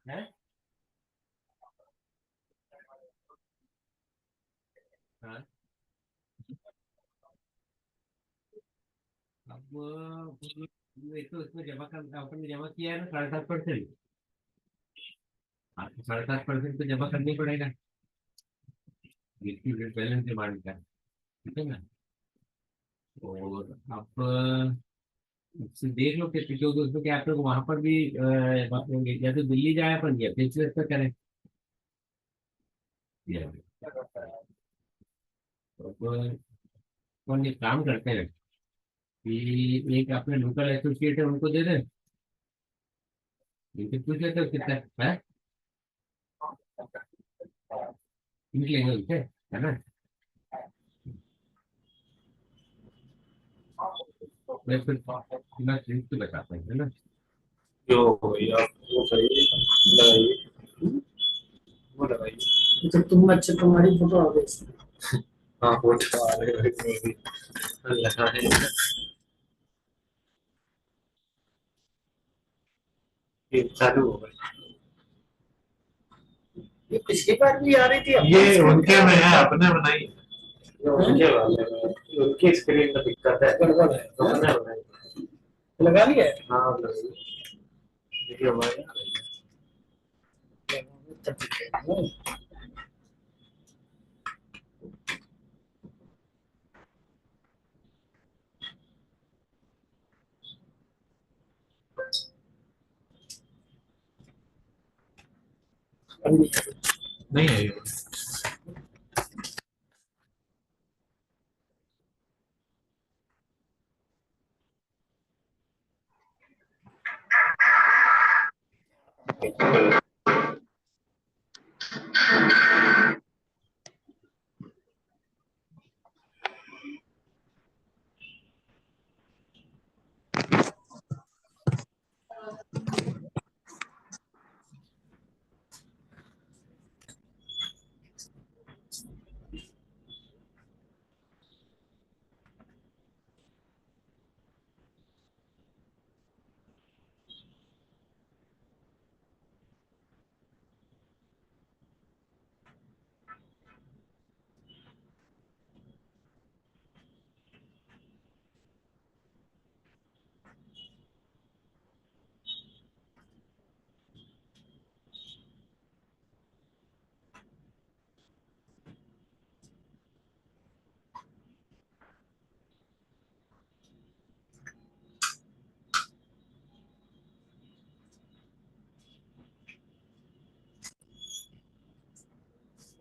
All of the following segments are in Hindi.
है? हाँ। अब ये तो इसमें जमा कर अपन ने जमा किया है ना 7.5%। हाँ, तो 7.5% तो जमा करनी पड़ेगा जिसकी बैलेंस डिमांड का। ठीक है ना। और आप इससे देख लो कि क्योंकि उसमें क्या आप लोग वहां पर भी या तो दिल्ली जाए अपन या फिर पे करें। या तो अपन एक काम करते हैं कि एक अपने लोकल एसोसिएट है उनको दे दें। इनसे पूछ लेते हो कितना है। पूछ लेंगे उनसे, है ना। मैं प्रिंस को बताता हूँ, है ना। जो भैया वो सही लगाइए, वो लगाइए। तो तुम अच्छा तुम्हारी फोटो आ गई। हाँ फोटो आ रही है लगाए। ये चालू हो गया। ये पिछली बार भी आ रही थी। ये उनके में है, अपने बनाई उनके वाले में, उनकी स्क्रीन में दिक्कत है, गड़बड़ है। अपने बनाई। लगा लिया है। हाँ लगाइए, देखिए हमारे आ रही नहीं है ये।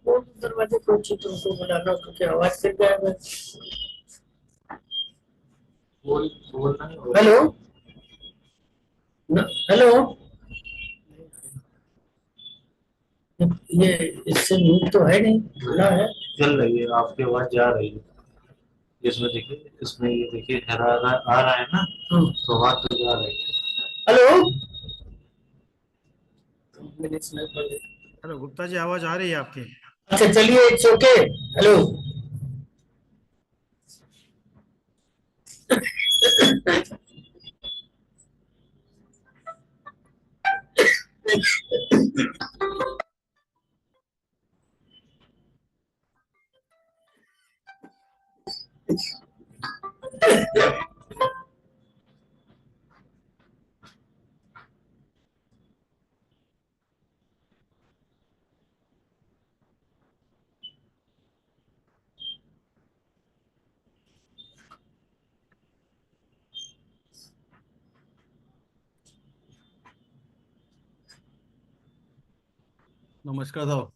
वो दरवाजे पहुंची तुमको बुलाना क्योंकि आवाज कर गया। बोलना हेलो हेलो। ये इससे नींद तो है नहीं, खुला है। चल रही है, आपकी आवाज जा रही है। इसमें देखिए, इसमें ये देखिए हरा आ रहा है ना, तो आवाज तो जा रही है। हेलो। हेलो गुप्ता जी, आवाज आ रही है आपकी? अच्छा चलिए, इट्स ओके। हेलो। नमस्कार साहब।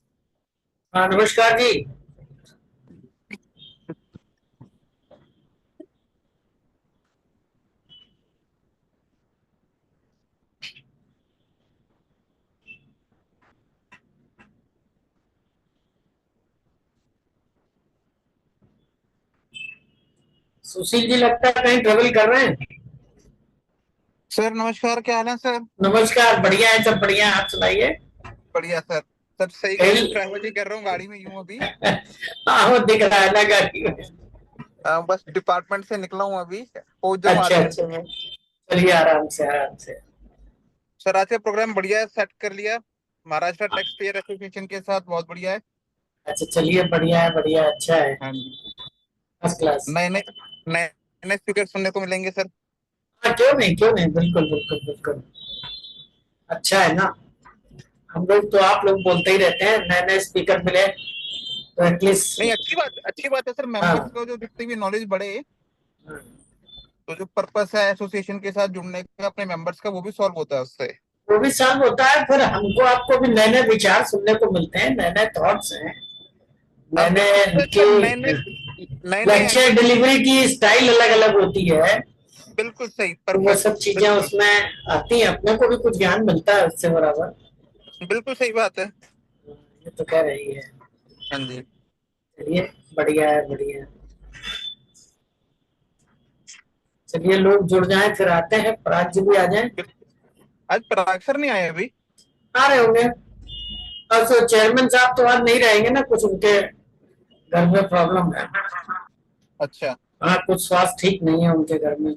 हाँ नमस्कार जी। सुशील जी लगता है कहीं ट्रेवल कर रहे हैं। सर नमस्कार, क्या हाल है सर? नमस्कार, बढ़िया है, सब बढ़िया। आप सुनाइए। बढ़िया सर, सब सही। कहीं ट्रैवल ही कर रहा हूँ गाड़ी में यूं अभी। हाँ वो दिख रहा है ना गाड़ी में। बस डिपार्टमेंट से निकला हूँ अभी, पहुंच जाऊँ अच्छा आधे अच्छा, घंटे में। चलिए आराम से आराम से। सर आज का प्रोग्राम बढ़िया है, सेट कर लिया महाराष्ट्र टैक्स पेयर एसोसिएशन के साथ, बहुत बढ़िया है। अच्छा चलिए, बढ़िया है, बढ़िया, अच्छा है, हाँ जी। First class. नए नए नए नए स्पीकर सुनने को मिलेंगे सर। हाँ क्यों नहीं, क्यों नहीं, बिल्कुल बिल्कुल बिल्कुल, अच्छा है ना। हम लोग तो, आप लोग बोलते ही रहते हैं नए नए स्पीकर मिले तो एटलीस्ट। नहीं, अच्छी बात है सर, मेंबर्स हाँ को जो जितनी भी नॉलेज बढ़े, हाँ, तो जो पर्पस है एसोसिएशन के साथ जुड़ने का अपने मेंबर्स का, वो भी सॉल्व होता है उससे। वो भी सब होता है, फिर हमको आपको भी नए नए विचार सुनने को मिलते हैं, नए नए थॉट्स हैं, नए अब बिल्कुल नए सर, की नए नए नए नए लेक्चर एंगल। डिलीवरी की स्टाइल अलग अलग होती है। बिल्कुल सही, तो वो परफेक्ट। सब चीजें बिल्कुल उसमें आती हैं, अपने को भी कुछ ज्ञान मिलता है उससे बराबर। बिल्कुल सही बात है। ये तो कह रही है। हाँ जी। चलिए, बढ़िया है, बढ़िया है। चलिए लोग जुड़ जाएं, फिर आते हैं, पराग जी भी आ जाएं। आज पराग सर नहीं आए अभी। आ रहे होंगे। और सो चेयरमैन साहब तो आज नहीं रहेंगे ना, कुछ उनके घर में प्रॉब्लम है। अच्छा हाँ, कुछ स्वास्थ्य ठीक नहीं है उनके घर में,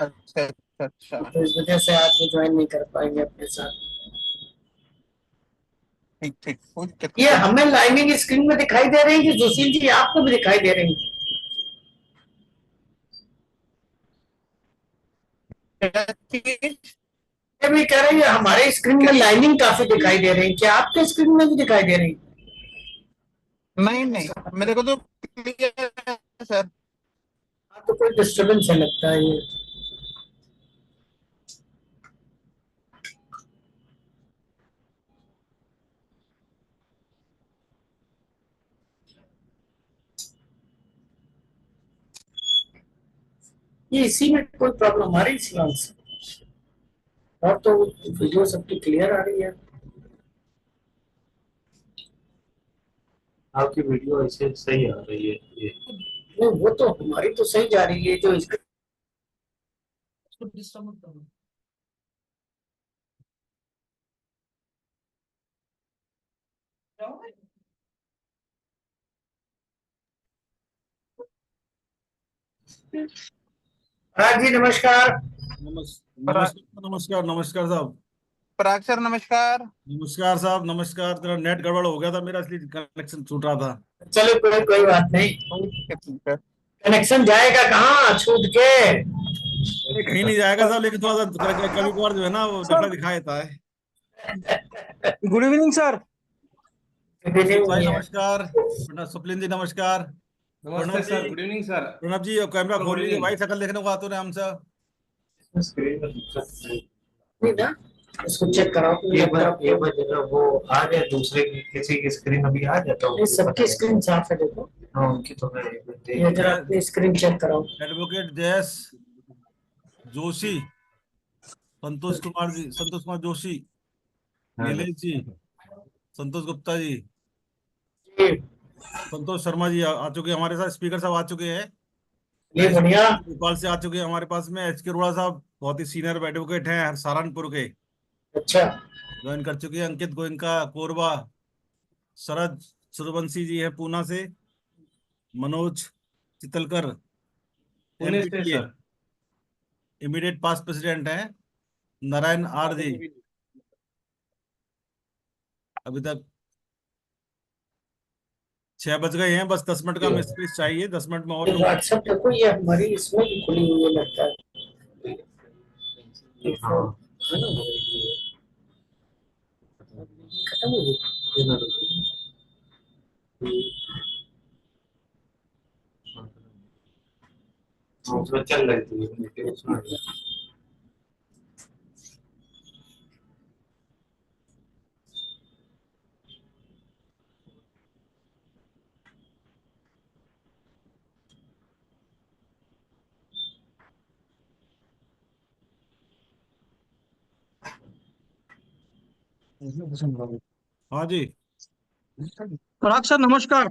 अच्छा अच्छा अच्छा। तो इस वजह से आज वो ज्वाइन नहीं कर पाएंगे अपने साथ। ठीक ठीक, कोई दिक्कत ये नहीं हमें लाइनिंग स्क्रीन में दिखाई दे रही है कि सुशील जी आपको भी दिखाई दे रही है? है। चीज ये भी कह रही है हमारे स्क्रीन में क्या चीज? लाइनिंग काफी दिखाई दे रही है, क्या आपके स्क्रीन में भी दिखाई दे रही है? नहीं नहीं, मेरे को तो क्लियर है सर। आपको कोई डिस्टरबेंस है लगता है ये। ये इसी में कोई प्रॉब्लम आ रही है शिवांग से? और तो वीडियो सबकी क्लियर आ रही है। आपकी वीडियो ऐसे सही आ रही है ये। नहीं, वो तो हमारी तो सही जा रही है, जो इसका डिस्टर्ब मत करो। राज जी नमस्कार। पराग नमस्कार नमस्कार साहब। पराग सर नमस्कार। नमस्कार साहब नमस्कार। तेरा नेट गड़बड़ हो गया था मेरा, इसलिए कनेक्शन छूट रहा था। चलो कोई कोई बात नहीं, कोई दिक्कत नहीं सर। कनेक्शन जाएगा कहाँ छूट के। ये कहीं नहीं जाएगा साहब, लेकिन थोड़ा सा कभी कभार जो है ना वो नखरा दिखा देता है। Good evening sir. नमस्कार भाई, नहीं है। नमस्कार। सुप्रीम जी नमस्कार। नमस्ते Pranab ji, sir, good evening sir. Pranab ji camera good खोल लीजिए इवनिंग। भाई, शकल देखने को आते रहे हमसे। स्क्रीन में दिक्कत नहीं। नहीं ना, इसको चेक कराओ लैपटॉप। एक बार जरा वो आ जाए, दूसरे की किसी की स्क्रीन अभी आ जाता है, ये सबकी स्क्रीन साफ है, देखो। हाँ उनकी तो मैं एक बार देख ये जरा लिया। अपनी स्क्रीन चेक कराओ। एडवोकेट जयस जोशी, संतोष कुमार जोशी, हाँ नीलेश जी, संतोष गुप्ता जी, जी, संतोष शर्मा जी आ चुके हैं हमारे साथ, स्पीकर साहब आ चुके हैं। ये महेश बढ़िया। भोपाल से आ चुके हैं हमारे पास में। एच के अरोड़ा साहब बहुत ही सीनियर एडवोकेट हैं सहारनपुर के, अच्छा ज्वाइन कर चुके हैं। अंकित गोयनका कोरबा, शरद सूर्यवंशी जी है पूना से, मनोज चितलकर पुणे से MPTA sir. Immediate past president हैं, नारायण आर जी। अभी तक 6 बज गए हैं, बस 10 मिनट का हमें स्पेस चाहिए, 10 मिनट में और ये लोग जुड़ व्हाट्सएप जाएंगे। देखो, ये हमारी इसमें भी खुली हुई है लगता है। ये हाँ है ना, खत्म हो गई। ये ना ये- हाँ, उसमें चल रही थी लेकिन उसमें हाँ जी। पराग सर नमस्कार।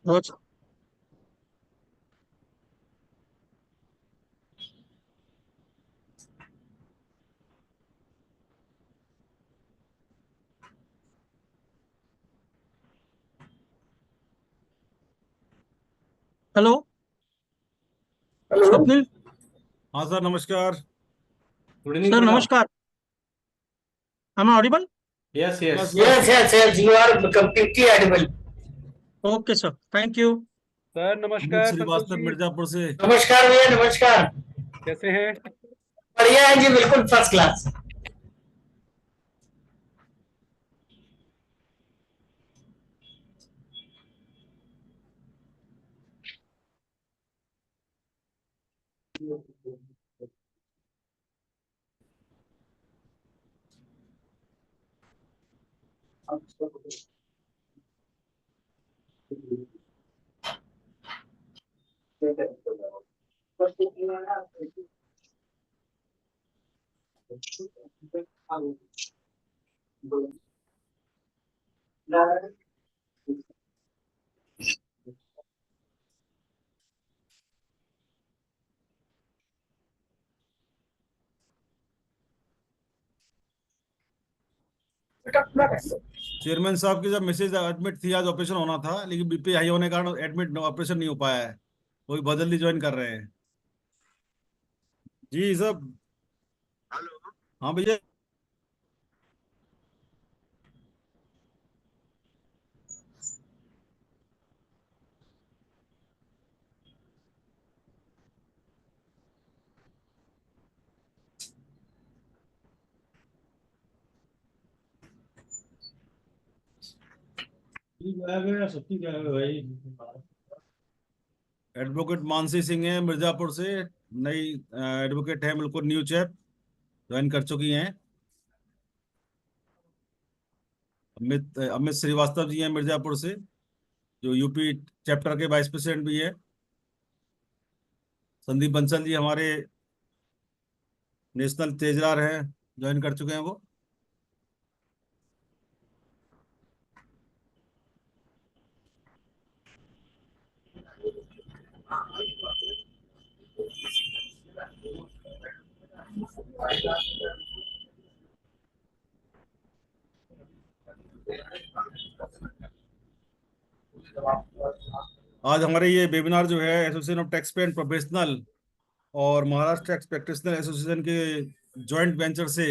रोज हेलो हेलो स्वप्निल हाँ सर, नमस्कार। गुड इवनिंग सर, नमस्कार। am I audible? Yes yes yes yes yes you are completely audible. Okay sir, thank you. Sir Amit नमस्कार संतोष श्रीवास्तव जी, मिर्जापुर से। नमस्कार भैया, नमस्कार। कैसे हैं? बढ़िया है जी, बिल्कुल फर्स्ट क्लास। चेयरमैन साहब की जब मिसेज एडमिट थी, आज ऑपरेशन होना था, लेकिन बीपी हाई होने के कारण एडमिट ऑपरेशन नहीं हो पाया है। वही बहुत जल्दी ज्वाइन कर रहे हैं। जी सब। हाँ भैया। एडवोकेट मानसी सिंह है मिर्जापुर से, नई एडवोकेट है, बिल्कुल न्यू चैप, ज्वाइन कर चुकी हैं। अमित अमित श्रीवास्तव जी हैं मिर्जापुर से, जो यूपी चैप्टर के वाइस प्रेसिडेंट भी है। संदीप बंसल जी हमारे नेशनल तेजरार हैं, ज्वाइन कर चुके हैं वो। आज हमारे ये वेबिनार जो है association of tax payer professional और महाराष्ट्र टैक्स प्रैक्टिशनर एसोसिएशन के जॉइंट वेंचर से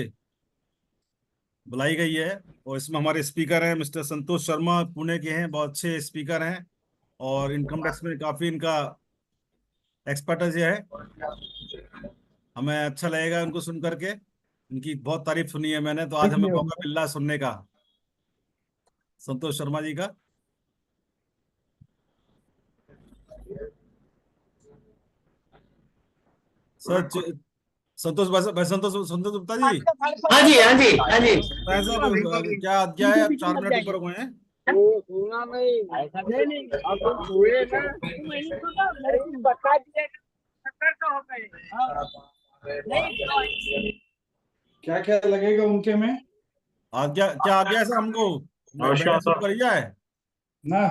बुलाई गई है। और इसमें हमारे स्पीकर हैं मिस्टर संतोष शर्मा, पुणे के हैं, बहुत अच्छे स्पीकर हैं और इनकम टैक्स में काफी इनका एक्सपर्टाइज है। हमें अच्छा लगेगा उनको सुन करके, इनकी बहुत तारीफ सुनी है मैंने, तो आज हमें मौका मिल रहा है सुनने का संतोष शर्मा जी का। सर संतोष भाई, संतोष संतोष गुप्ता जी। हाँ जी, हाँ जी, हाँ जी। भाई साहब, क्या क्या है, 4 मिनट ऊपर हुए हैं। वो सुना नहीं, ऐसा नहीं, अब तुम हुए ना, मैंने सुना, मैंने बता दिया, चक्कर तो हो गए। नहीं, क्या क्या लगेगा उनके में आज क्या क्या आ गया सर हमको? बढ़िया है ना?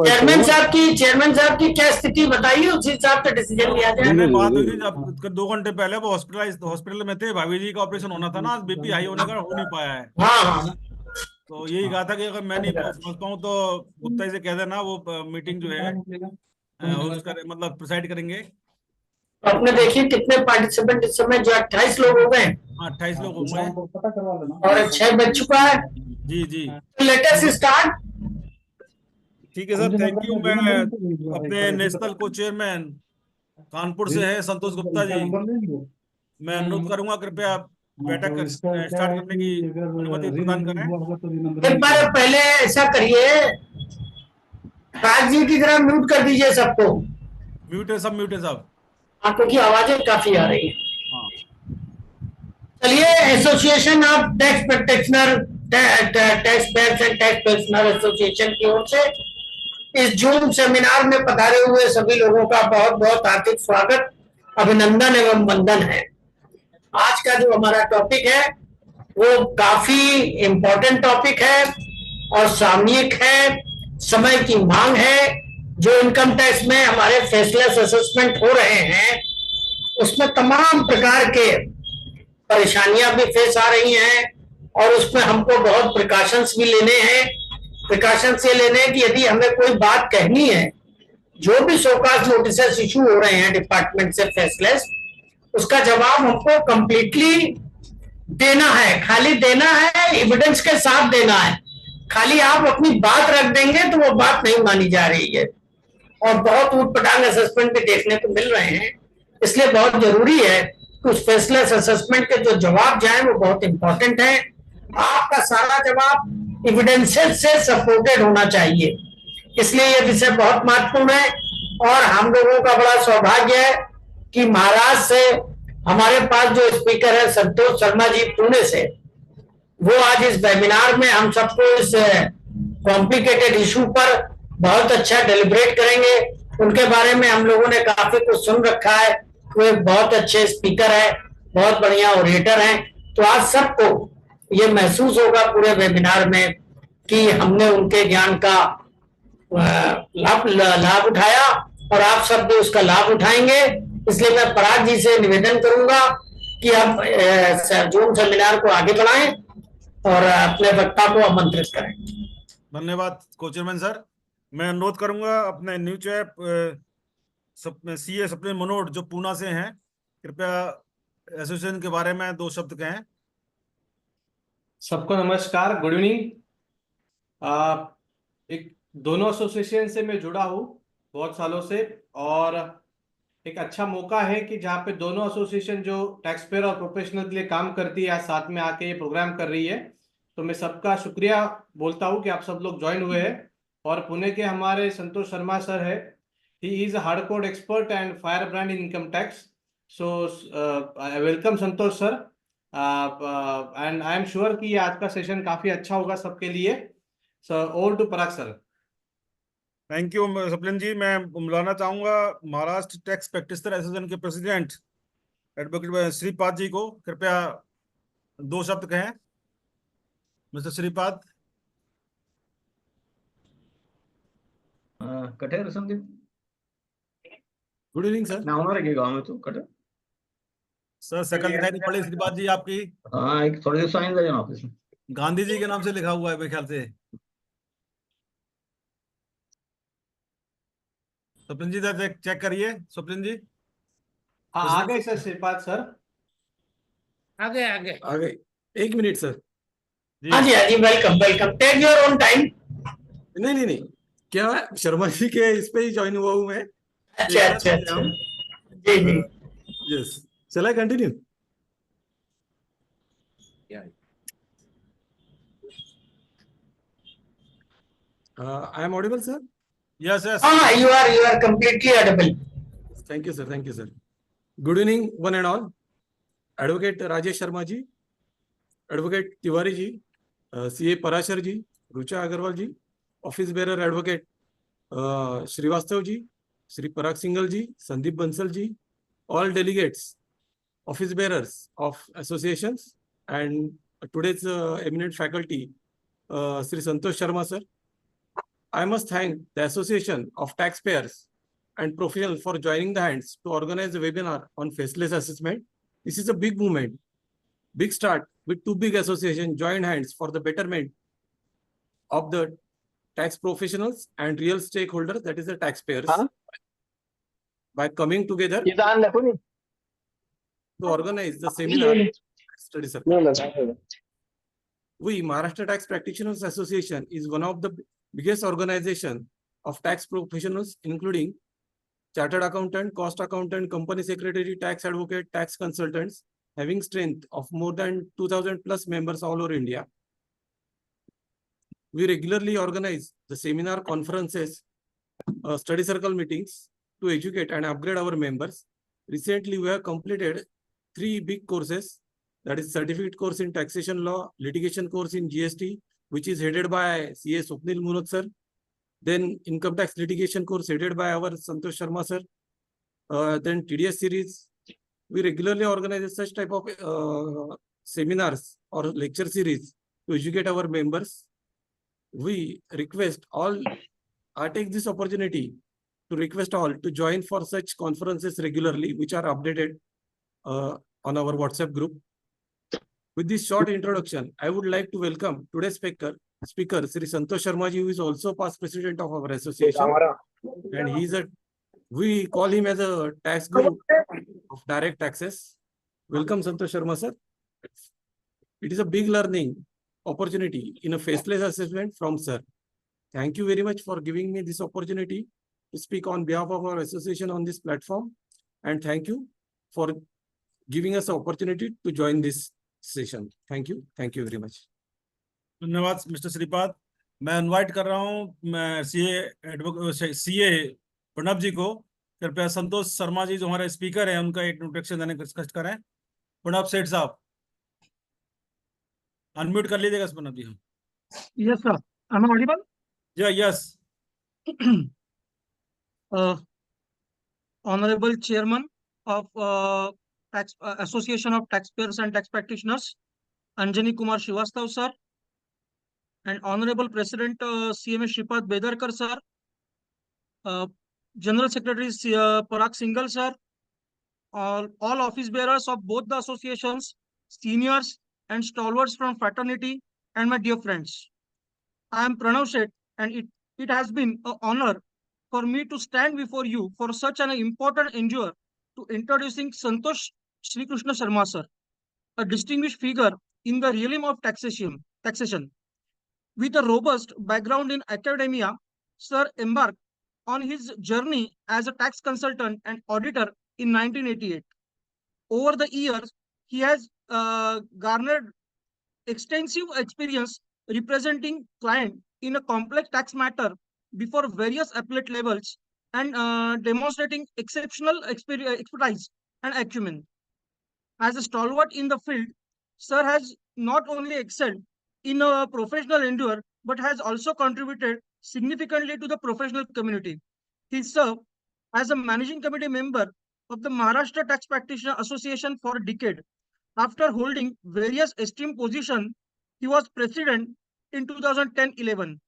चेयरमैन साहब की क्या स्थिति बताइए, उस हिसाब से डिसीजन लिया जाए। मैंने बात हुई थी जब 2 घंटे पहले, वो हॉस्पिटल में थे, भाभी जी का ऑपरेशन होना था ना, आज बीपी हाई होने का हो नहीं पाया है। हाँ हाँ, तो यही कहा था कि अगर मैं नहीं पहुंच पाऊँ तो गुप्ता जी से कह देना, वो मीटिंग जो है होस्ट करे, मतलब प्रिसाइड करेंगे। आपने देखिए कितने पार्टिसिपेंट इस समय, जो 28 लोग हो गए। हाँ, 28 लोग हो गए पता करवा लेना। और 6 बज चुका है। जी जी। Let's start. ठीक है सर, थैंक यू। मैं अपने नेशनल को चेयरमैन कानपुर से है संतोष गुप्ता जी, मैं अनुरोध करूंगा कृपया बैठक स्टार्ट करने की अनुमति प्रदान करें। एक बार पहले ऐसा करिए, राज जी की तरह म्यूट कर दीजिए सबको। म्यूट है सब, म्यूट है सब। आपको की आवाजें काफी आ रही है। हाँ। चलिए, association of tax practitioner, tax payers and tax practitioner association की ओर से इस जूम सेमिनार में पधारे हुए सभी लोगों का बहुत बहुत हार्दिक स्वागत, अभिनंदन एवं वंदन है। आज का जो हमारा टॉपिक है वो काफी इम्पोर्टेंट टॉपिक है और सामयिक है, समय की मांग है। जो इनकम टैक्स में हमारे फेसलेस असेसमेंट हो रहे हैं उसमें तमाम प्रकार के परेशानियां भी फेस आ रही हैं और उसमें हमको बहुत प्रिकॉशंस भी लेने हैं। प्रिकॉशंस ये लेने हैं कि यदि हमें कोई बात कहनी है जो भी शोकाज नोटिस इशू हो रहे हैं डिपार्टमेंट से फेसलेस, उसका जवाब हमको कंप्लीटली देना है, खाली देना है, एविडेंस के साथ देना है। खाली आप अपनी बात रख देंगे तो वो बात नहीं मानी जा रही है, और बहुत ऊटपटांग असेसमेंट भी देखने को मिल रहे हैं। इसलिए बहुत जरूरी है कि उस फेसलेस असेसमेंट के जो जवाब जाए वो बहुत इंपॉर्टेंट है। आपका सारा जवाब एविडेंसेस से सपोर्टेड होना चाहिए, इसलिए ये विषय बहुत महत्वपूर्ण है। और हम लोगों का बड़ा सौभाग्य है कि महाराष्ट्र से हमारे पास जो स्पीकर है संतोष शर्मा जी पुणे से, वो आज इस वेबिनार में हम सबको इस कॉम्प्लिकेटेड इशू पर बहुत अच्छा डेलिब्रेट करेंगे। उनके बारे में हम लोगों ने काफी कुछ सुन रखा है, वो एक बहुत अच्छे स्पीकर है, बहुत बढ़िया ओरेटर हैं। तो आज सबको ये महसूस होगा पूरे वेबिनार में कि हमने उनके ज्ञान का लाभ उठाया, और आप सब भी उसका लाभ उठाएंगे। इसलिए मैं पराग जी से निवेदन करूंगा कि आप जूम सेमिनार को आगे बढ़ाएं और अपने वक्ता को आमंत्रित करें। धन्यवाद को चेयरमैन सर। मैं अनुरोध करूंगा अपने new chap CA spleen Manoj जो पूना से हैं, कृपया एसोसिएशन के बारे में 2 शब्द कहें। सबको नमस्कार, गुड इवनिंग। एक दोनों एसोसिएशन से मैं जुड़ा हूँ बहुत सालों से, और एक अच्छा मौका है कि जहाँ पे दोनों एसोसिएशन जो टैक्स पेयर और प्रोफेशनल के लिए काम करती है आज साथ में आके ये प्रोग्राम कर रही है। तो मैं सबका शुक्रिया बोलता हूँ कि आप सब लोग ज्वाइन हुए हैं। और पुणे के हमारे संतोष शर्मा सर है, he is a hardcore expert and firebrand in income tax. So welcome Santosh sir, and I am sure कि आज का सेशन काफी अच्छा होगा सबके लिए। So over to Parag sir. Thank you सप्लिन जी। मैं बुलाना चाहूंगा महाराष्ट्र टैक्स प्रैक्टिशनर एसोसिएशन के प्रेसिडेंट एडवोकेट श्रीपाद जी को, कृपया 2 शब्द कहें। मिस्टर श्रीपाद। कटे संदीप, गुड इवनिंग सर। ना हमारे गांव में तो कटे सर शकल दिखाई नहीं पड़ी श्रीपाद जी आपकी। हाँ, एक थोड़े दिवस आएंगे ऑफिस में। गांधी जी के नाम से लिखा हुआ है मेरे ख्याल से। स्वप्न जी चेक करिए। स्वप्न जी हाँ, आ गए सर श्रीपाद सर, आगे आगे आगे 1 मिनट सर। हाँ जी, हाँ जी, welcome welcome, take your own time. नहीं नहीं नहीं, क्या शर्मा जी के इस पे ही ज्वाइन हुआ हूँ मैं। अच्छा अच्छा अच्छा, जी जी। यस, चला continue. I am audible sir? Yes yes. हाँ, you are completely audible. Thank you sir, thank you sir. Good evening one and all. Advocate Rajesh Sharma ji, Advocate Tiwari ji, CA Parashar ji, Rucha Agarwal ji, Office Bearer Advocate Srivastav ji, Sri Parag Singhal ji, Sandeep Bansal ji, all delegates, office bearers of associations, and today's eminent faculty, Sri Santosh Sharma sir. I must thank the Association of Taxpayers and Professionals for joining the hands to organize a webinar on faceless assessment. This is a big movement, big start with 2 big associations joined hands for the betterment of the tax professionals and real stakeholders, that is the taxpayers, by coming together to organize the seminar study circle. We, Maharashtra Tax Practitioners Association, is one of the biggest organization of tax professionals, including chartered accountant, cost accountant, company secretary, tax advocate, tax consultants, having strength of more than 2,000 plus members all over India. We regularly organize the seminar, conferences, study circle meetings to educate and upgrade our members. Recently, we have completed 3 big courses, that is certificate course in taxation law, litigation course in GST, which is headed by CA Swapnil Munot sir. Then income tax litigation course headed by our Santosh Sharma sir. Then TDS series. We regularly organize such type of seminars or lecture series to educate our members. We request all, I take this opportunity to request all to join for such conferences regularly, which are updated on our WhatsApp group. With this short introduction, I would like to welcome today's speaker, speaker, Sri Santosh Sharma ji, who is also past president of our association, and we call him as a tax guru of direct taxes. Welcome, Santosh Sharma sir. It is a big learning opportunity in a faceless assessment from sir. Thank you very much for giving me this opportunity to speak on behalf of our association on this platform, and thank you for giving us the opportunity to join this session. Thank you very much. धन्यवाद मिस्टर श्रीपाद। मैं इनवाइट कर रहा हूँ मैं सीए प्रणब जी को। कृपया संतोष शर्मा जी जो हमारे स्पीकर हैं उनका एक इंट्रोडक्शन देने डिस्कस करें। प्रणब सेठ साहब अनम्यूट कर लीजिएगा प्रणब जी। Yes, sir. Am I audible? Yes. Honorable Chairman of Association of Taxpayers and Tax Practitioners, Anjani Kumar Srivastav sir, and Honorable President CMA Shripad Bedarkar sir, General Secretary Parag Singhal sir, all office bearers of both the associations, seniors and stalwarts from fraternity, and my dear friends. I am Pranav Seth, and it has been an honor for me to stand before you for such an important endeavor to introducing Santosh Sri Krishna Sharma sir, a distinguished figure in the realm of taxation. With a robust background in academia, sir embarked on his journey as a tax consultant and auditor in 1988. Over the years, he has garnered extensive experience representing clients in a complex tax matter before various appellate levels and demonstrating exceptional expertise and acumen. As a stalwart in the field, sir has not only excelled in a professional endeavor, but has also contributed significantly to the professional community. He served as a managing committee member of the Maharashtra Tax Practitioner Association for a decade. After holding various esteemed positions, he was president in 2010-11.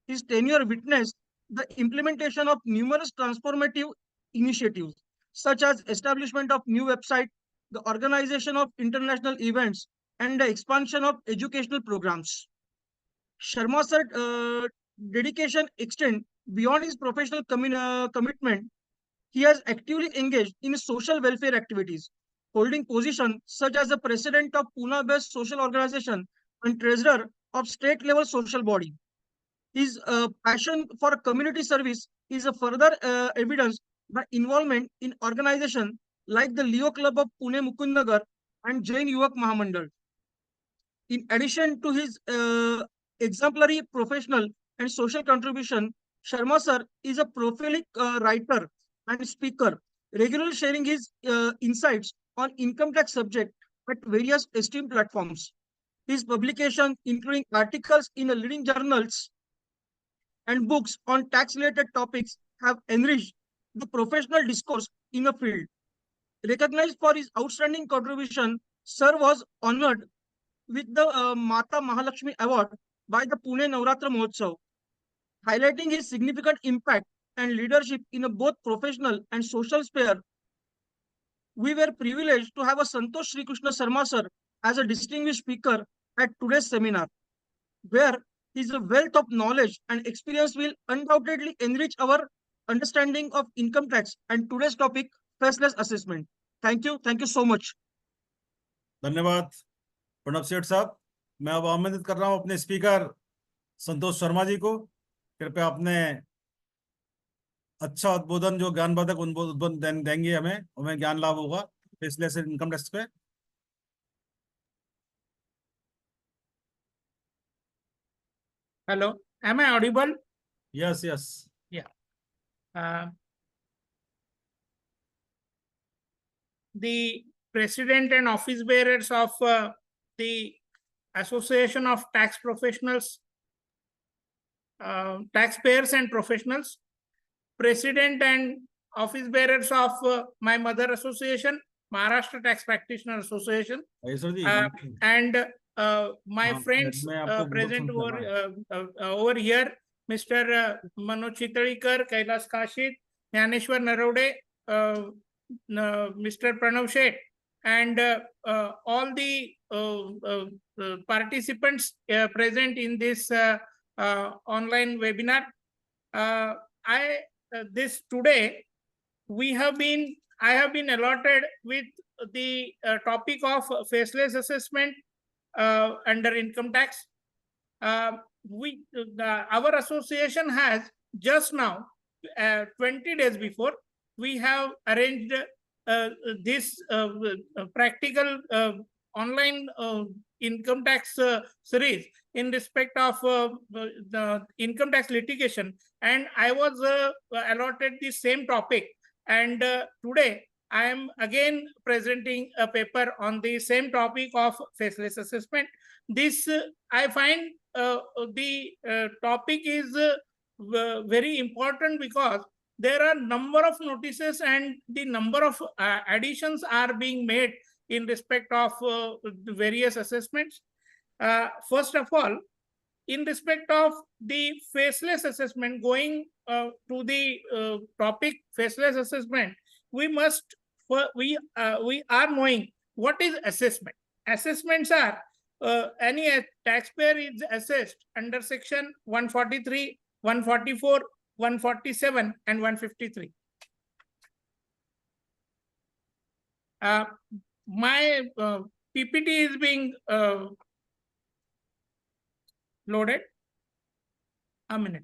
His tenure witnessed the implementation of numerous transformative initiatives, such as establishment of new website, the organization of international events, and the expansion of educational programs. Sharma sir dedication extends beyond his professional commitment. He has actively engaged in social welfare activities, holding positions such as the president of Pune-based social organization and treasurer of state-level social body. His passion for community service is a further evidence by involvement in organizations like the Leo Club of Pune Mukundnagar and Jain Yuvat Mahamandal. In addition to his exemplary professional and social contribution, Sharma sir is a prolific writer and speaker, regularly sharing his insights on income tax subject at various esteemed platforms. His publications, including articles in leading journals and books on tax-related topics, have enriched the professional discourse in the field. Recognized for his outstanding contribution, sir was honored with the Mata Mahalakshmi Award by the Pune Navratra Mahotsav, highlighting his significant impact and leadership in both professional and social sphere. We were privileged to have a Santosh Sri Krishna Sharma sir as a distinguished speaker at today's seminar, where his wealth of knowledge and experience will undoubtedly enrich our understanding of income tax and today's topic, faceless assessment. Thank you so much. धन्यवाद प्रणब सेठ साहब। मैं अब आमंत्रित कर रहा हूं अपने स्पीकर संतोष शर्मा जी को। कृपया अपने अच्छा उद्बोधन जो ज्ञानवर्धक उद्बोधन देंगे हमें ज्ञान लाभ होगा फेसलेस इनकम टैक्स पे। Hello, am I audible? Yes yes. The president and office bearers of the Association of Tax Professionals, Taxpayers and Professionals, president and office bearers of my mother association, Maharashtra Tax Practitioner Association, and my friends present over here, Mr. Manoj Chitalikar, Kailas Kashid, Jnaneshwar Narode, Mr. Pranav Seth, and all the participants present in this online webinar. This today I have been allotted with the topic of faceless assessment under income tax. Our association has just now 20 days before we have arranged this practical online income tax series in respect of the income tax litigation, and I was allotted the same topic, and today I am again presenting a paper on the same topic of faceless assessment. This I find the topic is very important because there are number of notices and the number of additions are being made in respect of the various assessments. First of all, in respect of the faceless assessment, going to the topic faceless assessment, we are knowing what is assessment. Assessments are any taxpayer is assessed under section 143, 144, 147 and 153. My PPT is being loaded. A minute.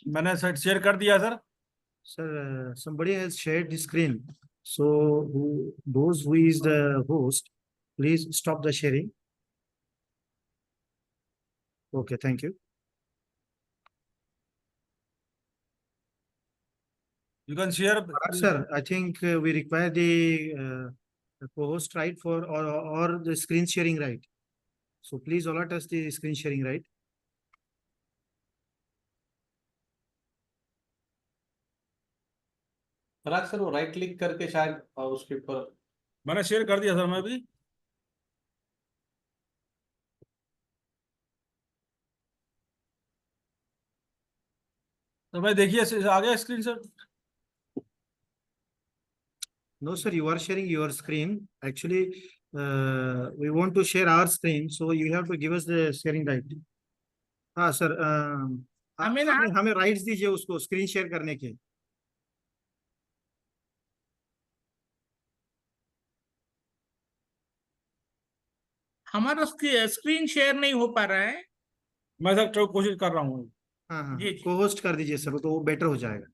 मैंने शेयर कर दिया sir. Sir, somebody has shared the screen. So those who is the host, please stop the sharing. Okay, thank you. You can share. Sir, I think we require the co-host right for or the screen sharing right. So please allot us the screen sharing right. Parag sir वो राइट क्लिक करके शायद उसके ऊपर मैंने शेयर कर दिया सर. मैं भी तो भाई देखिए आ गया screen sir. No, sir, you are sharing your screen. Actually, we want to share our screen, so you have to give us the sharing right. हाँ sir, हमें राइट्स दीजिए उसको स्क्रीन शेयर करने के. हमारा स्क्रीन शेयर नहीं हो पा रहा है. मैं सर कोशिश कर रहा हूँ. हाँ, को होस्ट कर दीजिए सर, तो वो बेटर हो जाएगा.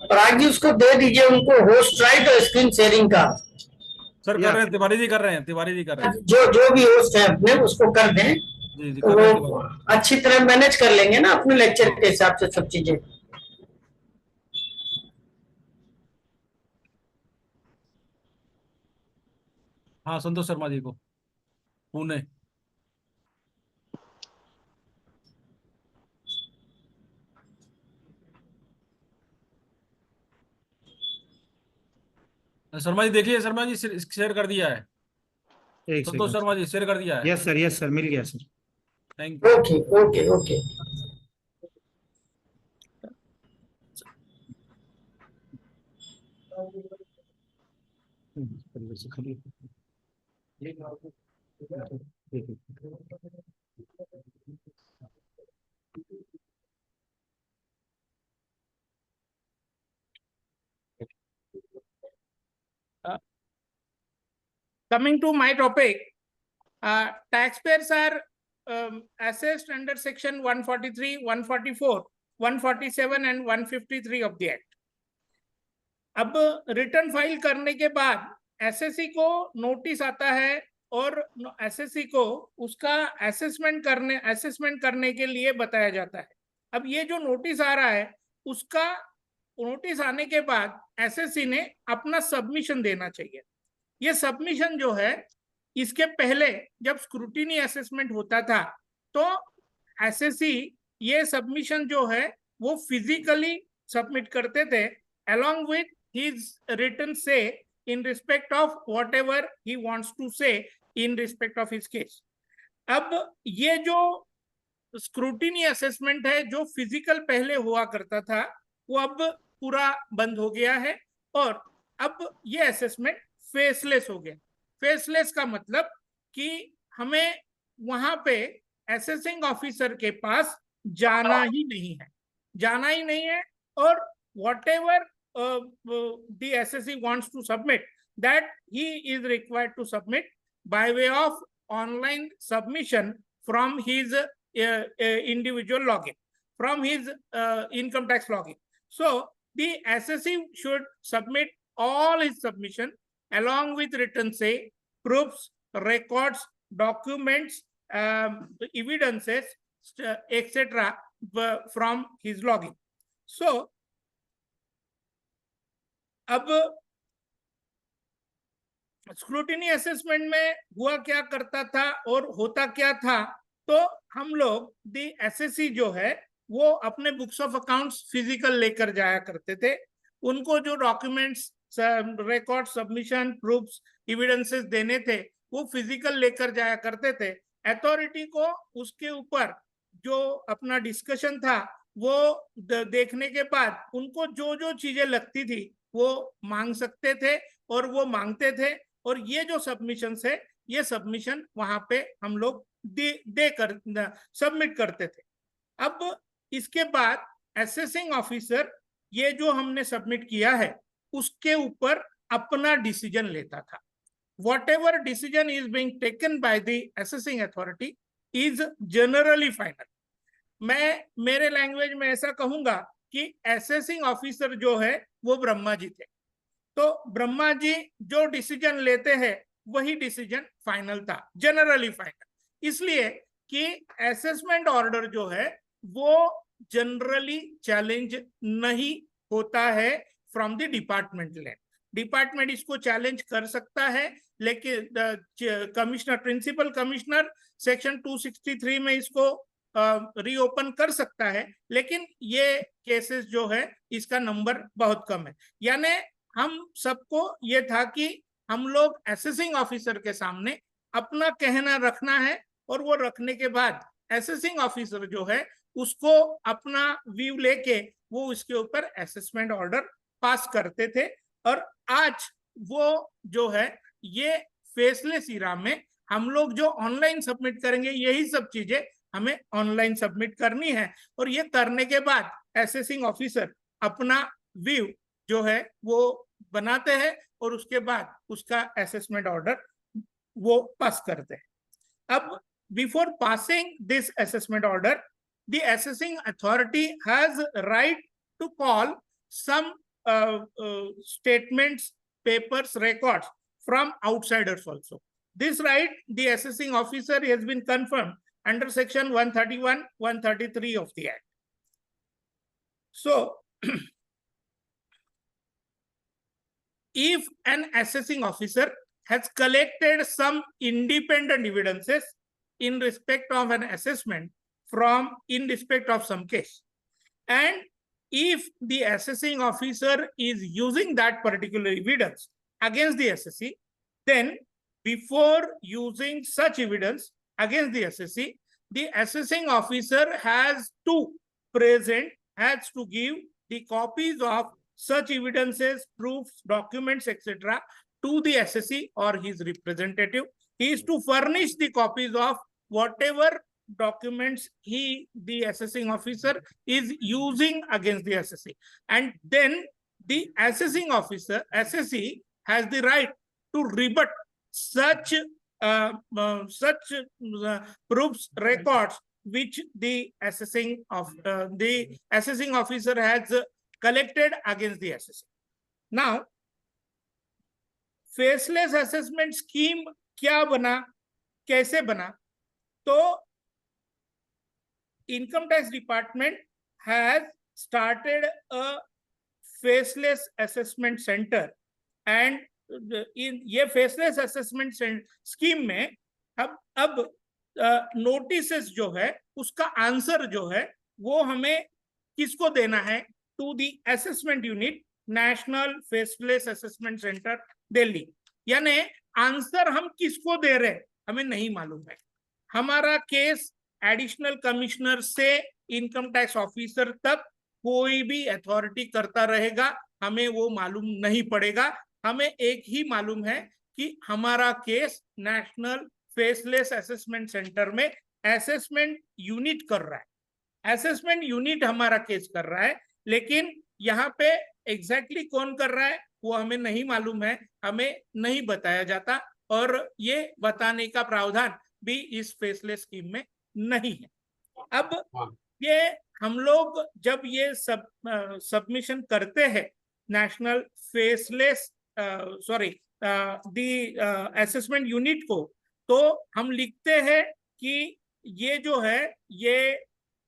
पराग जी उसको दे दीजिए उनको होस्ट राइट और स्क्रीन शेयरिंग का. सर कर रहे हैं, तिवारी जी कर रहे हैं, तिवारी जी कर रहे हैं. जो भी होस्ट है अपने उसको कर दें. जी तो वो अच्छी तरह मैनेज कर लेंगे ना अपने लेक्चर के हिसाब से सब चीजें. हाँ संतोष शर्मा जी को पुणे. शर्मा जी देखिए, शर्मा जी शेयर कर दिया है. संतोष शर्मा जी शेयर कर दिया है. यस सर मिल गया sir. Thank you. Okay. Coming to my topic, taxpayers are assessed under section 143, 144 147 and 153 of the Act. अब रिटर्न फाइल करने के बाद एसएससी को नोटिस आता है और एसएससी को उसका असेसमेंट करने के लिए बताया जाता है। अब ये जो नोटिस आ रहा है, उसका नोटिस आने के बाद एसएससी ने अपना सबमिशन देना चाहिए। ये सबमिशन जो है, इसके पहले जब स्क्रूटिनी असेसमेंट होता था तो एसएससी ये सबमिशन जो है वो फिजिकली सबमिट करते थे along with his written say in respect of whatever he wants to say in respect of his case. अब ये जो स्क्रूटिनी असेसमेंट है जो फिजिकल पहले हुआ करता था, वो अब पूरा बंद हो गया है और अब ये असेसमेंट फेसलेस हो गया। फेसलेस का मतलब कि हमें वहां पे असेसिंग ऑफिसर के पास जाना ही नहीं है और whatever the assessee wants to submit, that he is required to submit by way of online submission from his individual login, from his income tax login. So the assessee should submit all his submission along with written say, proofs, records, documents, evidences, etc. from his login. So अब स्क्रूटिनी असेसमेंट में हुआ क्या करता था और होता क्या था, तो हम लोग दी एसएससी जो है वो अपने बुक्स ऑफ अकाउंट्स फिजिकल लेकर जाया करते थे। उनको जो documents, record, submission, proofs, evidences देने थे वो फिजिकल लेकर जाया करते थे। अथॉरिटी को उसके ऊपर जो अपना डिस्कशन था वो देखने के बाद उनको जो जो चीजें लगती थी वो मांग सकते थे और वो मांगते थे और ये जो सबमिशन है, ये सबमिशन वहां पे हम लोग देकर सबमिट करते थे। अब इसके बाद असेसिंग ऑफिसर ये जो हमने सबमिट किया है उसके ऊपर अपना डिसीजन लेता था। Whatever decision is being taken by the assessing authority is generally final. मैं मेरे लैंग्वेज में ऐसा कहूंगा कि असेसिंग ऑफिसर जो है वो ब्रह्मा जी थे, तो ब्रह्मा जी जो डिसीजन लेते हैं वही डिसीजन फाइनल था, जनरली फाइनल। इसलिए कि असेसमेंट ऑर्डर जो है वो जनरली चैलेंज नहीं होता है from the department land. Department इसको चैलेंज कर सकता है, लेकिन कमिश्नर, प्रिंसिपल कमिश्नर सेक्शन 263 में इसको रीओपन कर सकता है, लेकिन ये केसेस जो है इसका नंबर बहुत कम है। यानी हम सबको ये था कि हम लोग असेसिंग ऑफिसर के सामने अपना कहना रखना है और वो रखने के बाद असेसिंग ऑफिसर जो है उसको अपना व्यू लेके वो उसके ऊपर असेसमेंट ऑर्डर पास करते थे। और आज वो जो है ये फेसलेस इरा में हम लोग जो ऑनलाइन सबमिट करेंगे यही सब चीजें हमें ऑनलाइन सबमिट करनी है और ये करने के बाद असेसिंग ऑफिसर अपना व्यू जो है वो बनाते हैं और उसके बाद उसका असेसमेंट ऑर्डर वो पास करते हैं। अब before passing this assessment order, the assessing authority has right to call some statements, papers, records from outsiders also. This right, the assessing officer has been confirmed under section 131, 133 of the Act. So, if an assessing officer has collected some independent evidences in respect of an assessment from in respect of some case, and if the assessing officer is using that particular evidence against the assessee, then before using such evidence against the assessee, the assessing officer has to give the copies of such evidences, proofs, documents, etc. to the assessee or his representative. He is to furnish the copies of whatever documents the assessing officer is using against the assessee, and then the assessing officer, assessee, has the right to rebut such proofs, records, which the assessing officer has collected against the assessing. Now, faceless assessment scheme क्या बना, कैसे बना? तो income tax department has started a faceless assessment centre and ये फेसलेस असेसमेंट स्कीम में अब नोटिसेस जो है उसका आंसर जो है वो हमें किसको देना है? To the assessment unit, national faceless assessment centre Delhi. यानी आंसर हम किसको दे रहे हैं हमें नहीं मालूम है। हमारा केस एडिशनल कमिश्नर से इनकम टैक्स ऑफिसर तक कोई भी अथॉरिटी करता रहेगा, हमें वो मालूम नहीं पड़ेगा। हमें एक ही मालूम है कि हमारा case national faceless assessment centre में असेसमेंट यूनिट कर रहा है। असेसमेंट यूनिट हमारा केस कर रहा है, लेकिन यहाँ पे एग्जैक्टली कौन कर रहा है वो हमें नहीं मालूम है, हमें नहीं बताया जाता, और ये बताने का प्रावधान भी इस फेसलेस स्कीम में नहीं है। अब ये हम लोग जब ये सबमिशन करते हैं नेशनल फेसलेस दी असेसमेंट यूनिट को, तो हम लिखते हैं कि ये जो है ये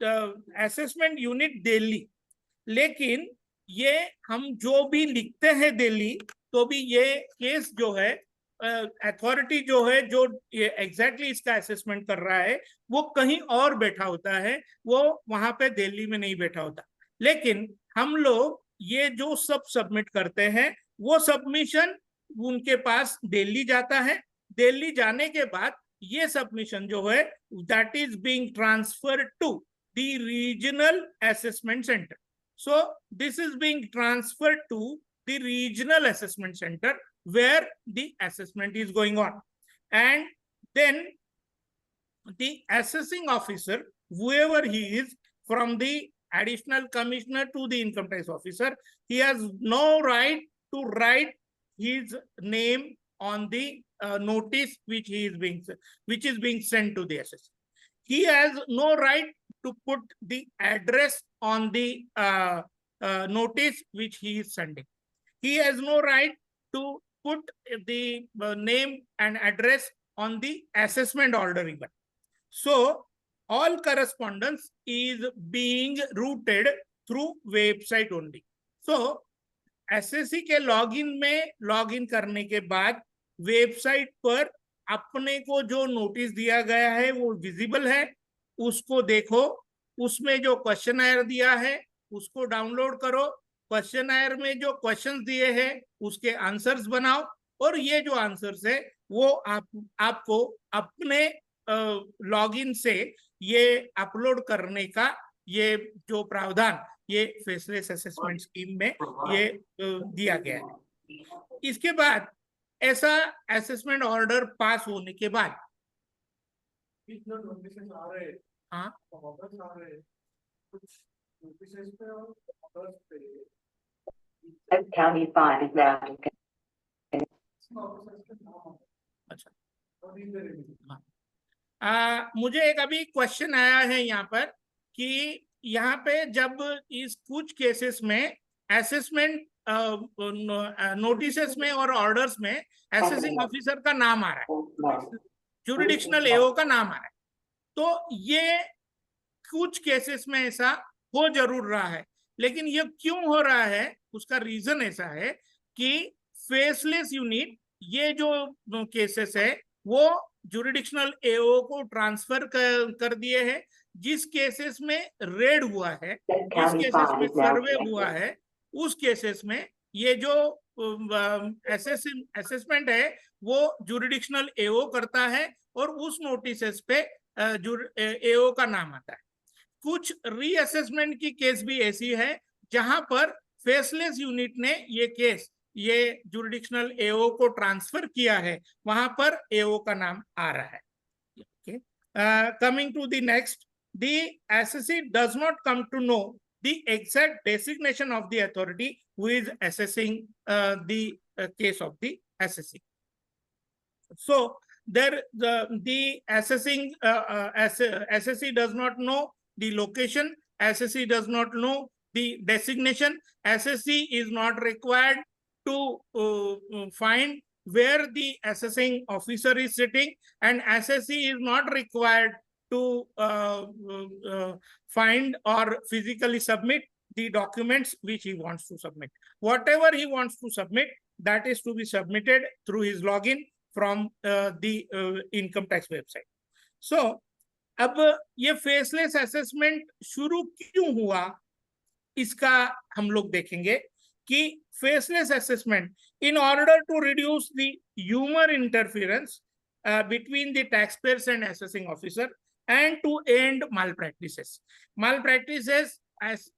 असेसमेंट यूनिट दिल्ली, लेकिन ये हम जो भी लिखते हैं दिल्ली तो भी ये केस जो है अथॉरिटी जो है जो एग्जैक्टली इसका असेसमेंट कर रहा है वो कहीं और बैठा होता है, वो वहां पे दिल्ली में नहीं बैठा होता। लेकिन हम लोग ये जो सब सबमिट करते हैं वो सबमिशन उनके पास दिल्ली जाता है। दिल्ली जाने के बाद ये सबमिशन जो है that is being transferred to the regional assessment centre. So this is being transferred to the regional assessment center where the assessment is going on, and then the assessing officer, whoever he is, from the additional commissioner to the income tax officer, he has no right to write his name on the notice which is being sent to the assessor. He has no right to put the address on the notice which he is sending. He has no right to put the name and address on the assessment order even. So all correspondence is being routed through website only. So SSC के लॉगिन में लॉगिन करने के बाद वेबसाइट पर अपने को जो नोटिस दिया गया है वो विजिबल है, उसको देखो। उसमें जो क्वेश्चनर दिया है उसको डाउनलोड करो, क्वेश्चनर में जो क्वेश्चंस दिए हैं उसके आंसर्स बनाओ, और ये जो आंसर्स है वो आपको अपने लॉगिन से ये अपलोड करने का ये जो प्रावधान ये फेसलेस असेसमेंट स्कीम में ये दिया गया है। इसके बाद ऐसा असेसमेंट ऑर्डर पास होने के बाद County 5 is now. मुझे एक अभी क्वेश्चन आया है यहाँ पर कि यहाँ पे जब इस कुछ केसेस में असेसमेंट नोटिसेस में और ऑर्डर्स में असेसिंग ऑफिसर का नाम आ रहा है, जुरिडिक्शनल एओ का नाम आ रहा है, तो ये कुछ केसेस में ऐसा हो जरूर रहा है। लेकिन ये क्यों हो रहा है उसका रीजन ऐसा है कि फेसलेस यूनिट ये जो केसेस है वो जुरिडिक्शनल एओ को ट्रांसफर कर दिए हैं। जिस केसेस में रेड हुआ है, जिस केसेस में सर्वे हुआ है, उस केसेस में ये जो असेसमेंट है वो जुरिडिक्शनल एओ करता है और उस नोटिसेस पे एओ का नाम आता है। कुछ रीअसेसमेंट की केस भी ऐसी है जहां पर फेसलेस यूनिट ने ये केस ये जुरिडिक्शनल एओ को ट्रांसफर किया है, वहां पर एओ का नाम आ रहा है। Coming to the next, the SSC does not come to know the exact designation of the authority who is assessing the case of the assessing. So the assessing SSC does not know the location, SSC does not know the designation, SSC is not required to find where the assessing officer is sitting, and SSC is not required to find or physically submit the documents which he wants to submit. Whatever he wants to submit, that is to be submitted through his login from the income tax website. So, अब ये फेसलेस असेसमेंट शुरू क्यों हुआ, इसका हम लोग देखेंगे कि faceless assessment in order to reduce the human interference between the taxpayers and assessing officer and to end malpractices. Malpractices as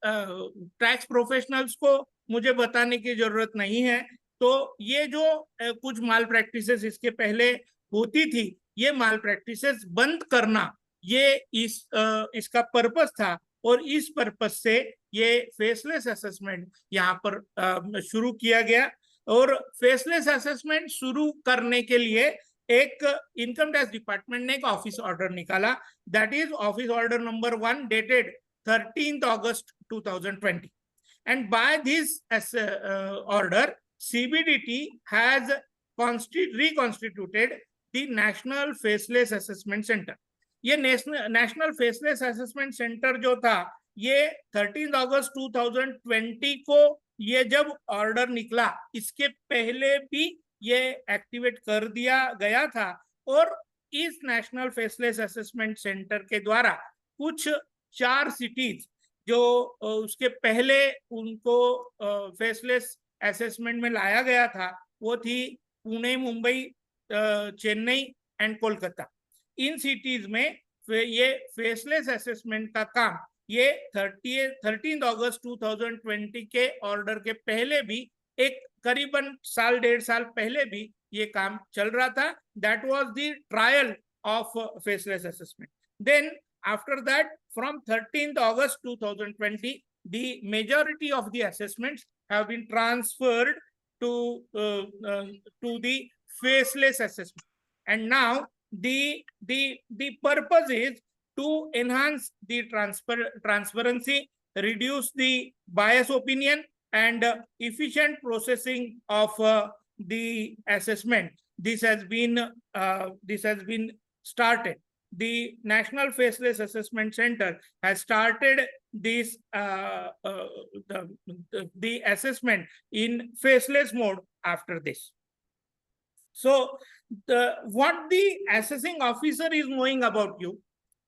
tax professionals को मुझे बताने की जरूरत नहीं है, तो ये जो कुछ malpractices इसके पहले होती थी, ये malpractices बंद करना, ये इसका पर्पस था, और इस पर्पस से ये फेसलेस असेसमेंट यहाँ पर शुरू किया गया। और फेसलेस असेसमेंट शुरू करने के लिए एक इनकम टैक्स डिपार्टमेंट ने एक ऑफिस ऑर्डर निकाला, that is office order number 1 dated 13th August 2020, and by this order CBDT has reconstituted the National Faceless Assessment Center. ये नेशनल फेसलेस असेसमेंट सेंटर जो था, ये 13 अगस्त 2020 को ये जब ऑर्डर निकला, इसके पहले भी ये एक्टिवेट कर दिया गया था, और इस नेशनल फेसलेस असेसमेंट सेंटर के द्वारा कुछ 4 सिटीज जो उसके पहले उनको फेसलेस असेसमेंट में लाया गया था, वो थी Pune, Mumbai, Chennai and Kolkata. In cities में ये फेसलेस असेसमेंट का काम ये 13 अगस्त 2020 के ऑर्डर के पहले भी एक करीबन 1.5 साल पहले भी ये काम चल रहा था। That was the trial of faceless assessment. Then after that from 13th August 2020 the majority of the assessments have been transferred to the faceless assessment, and now the purpose is to enhance the transparency, reduce the bias opinion, and efficient processing of the assessment. This has been started. The National Faceless Assessment Center has started this the assessment in faceless mode after this. So what the assessing officer is knowing about you,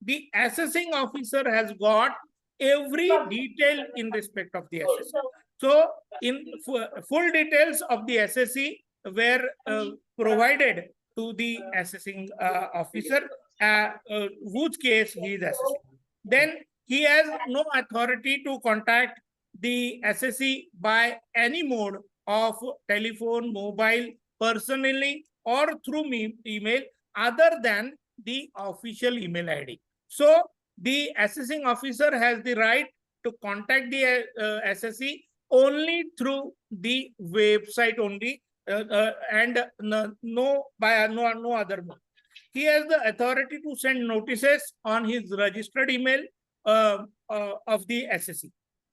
the assessing officer has got every detail in respect of the assessment. So in full details of the SSC were provided to the assessing officer, whose case he is assessing. Then he has no authority to contact the SSC by any mode of telephone, mobile, personally, or through email other than the official email ID. So the assessing officer has the right to contact the SSC only through the website only, and no other mode. He has the authority to send notices on his registered email of the SSC.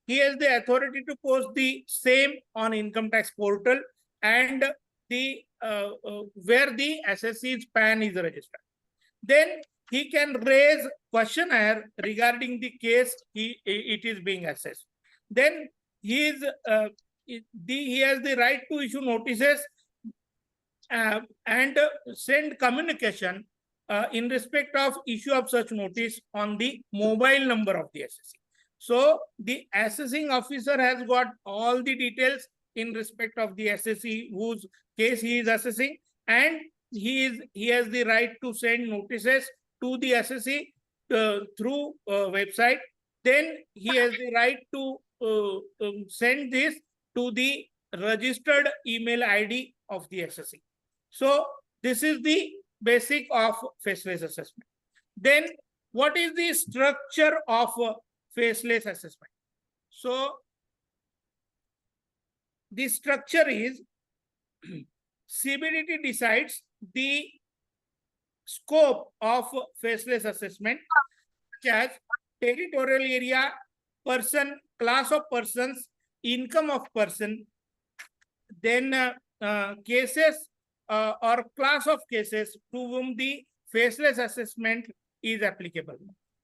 He has the authority to post the same on income tax portal and the where the SSC's PAN is registered. Then he can raise questionnaire regarding the case it is being assessed. Then he has the right to issue notices and send communication in respect of issue of such notice on the mobile number of the SSC. So the assessing officer has got all the details in respect of the SSC whose case he is assessing, and he has the right to send notices to the SSC through website. Then he has the right to send this to the registered email ID of the SSC. So this is the basic of faceless assessment. Then what is the structure of faceless assessment? So the structure is CBDT decides the scope of faceless assessment, such as territorial area, person, class of persons, income of person, then cases or class of cases to whom the faceless assessment is applicable.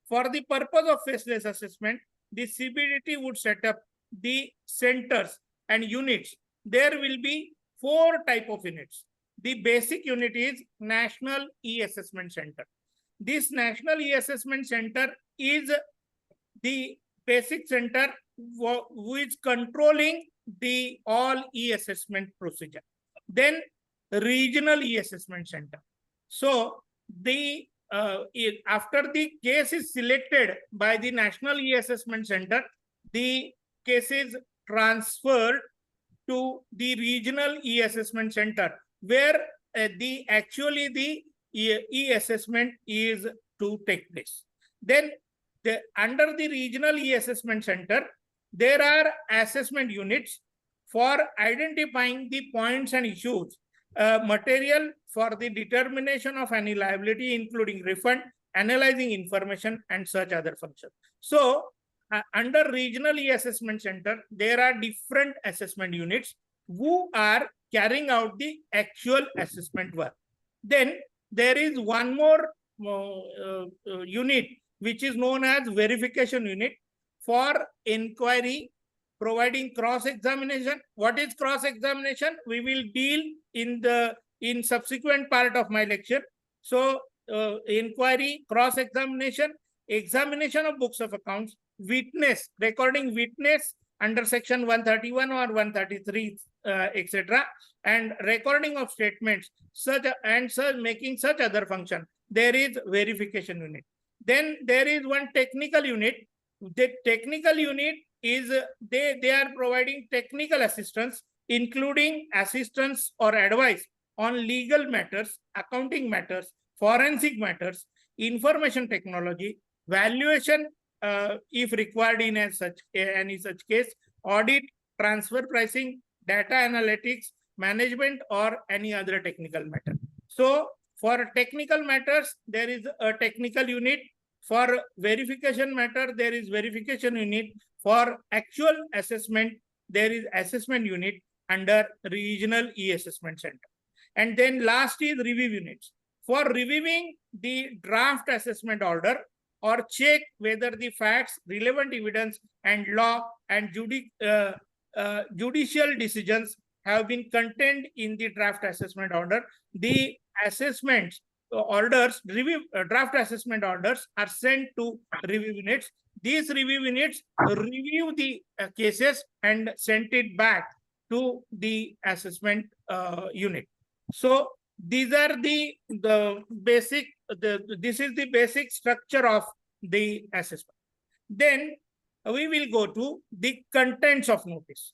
For the purpose of faceless assessment, the CBDT would set up the centers and units. There will be 4 types of units. The basic unit is National E-Assessment Center. This National E-Assessment Center is the basic center who is controlling the all E-Assessment procedure. Then Regional E-Assessment Center. So the after the case is selected by the National E-Assessment Center, the case is transferred to the Regional E-Assessment Center, where the E-Assessment is to take place. Then under the Regional E-Assessment Center, there are assessment units for identifying the points and issues, material for the determination of any liability, including refund, analyzing information, and such other functions. So under Regional E-Assessment Center, there are different assessment units who are carrying out the actual assessment work. Then there is one more unit which is known as verification unit for inquiry, providing cross-examination. What is cross-examination? We will deal in subsequent part of my lecture. So inquiry, cross-examination, examination of books of accounts, witness, recording witness under section 131 or 133, etc., and recording of statements, making such other function. There is verification unit. Then there is one technical unit. The technical unit is they are providing technical assistance, including assistance or advice on legal matters, accounting matters, forensic matters, information technology, valuation if required in any such case, audit, transfer pricing, data analytics, management, or any other technical matter. So for technical matters, there is a technical unit. For verification matter, there is verification unit. For actual assessment, there is assessment unit under Regional E-Assessment Center. And then last is review units. For reviewing the draft assessment order or check whether the facts, relevant evidence, and law and judicial decisions have been contained in the draft assessment order, the assessments orders, draft assessment orders are sent to review units. These review units review the cases and send it back to the assessment unit. So these are the basic, this is the basic structure of the assessment. Then we will go to the contents of notice.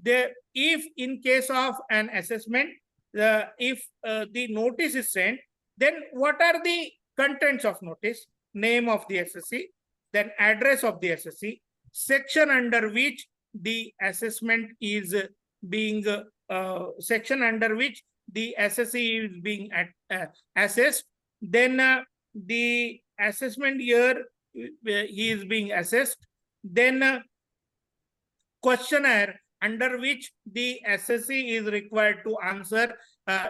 If in case of an assessment, if the notice is sent, then what are the contents of notice? Name of the assessee, then address of the assessee, section under which the assessment is being, section under which the assessee is being assessed, then the assessment year he is being assessed, then questionnaire under which the assessee is required to answer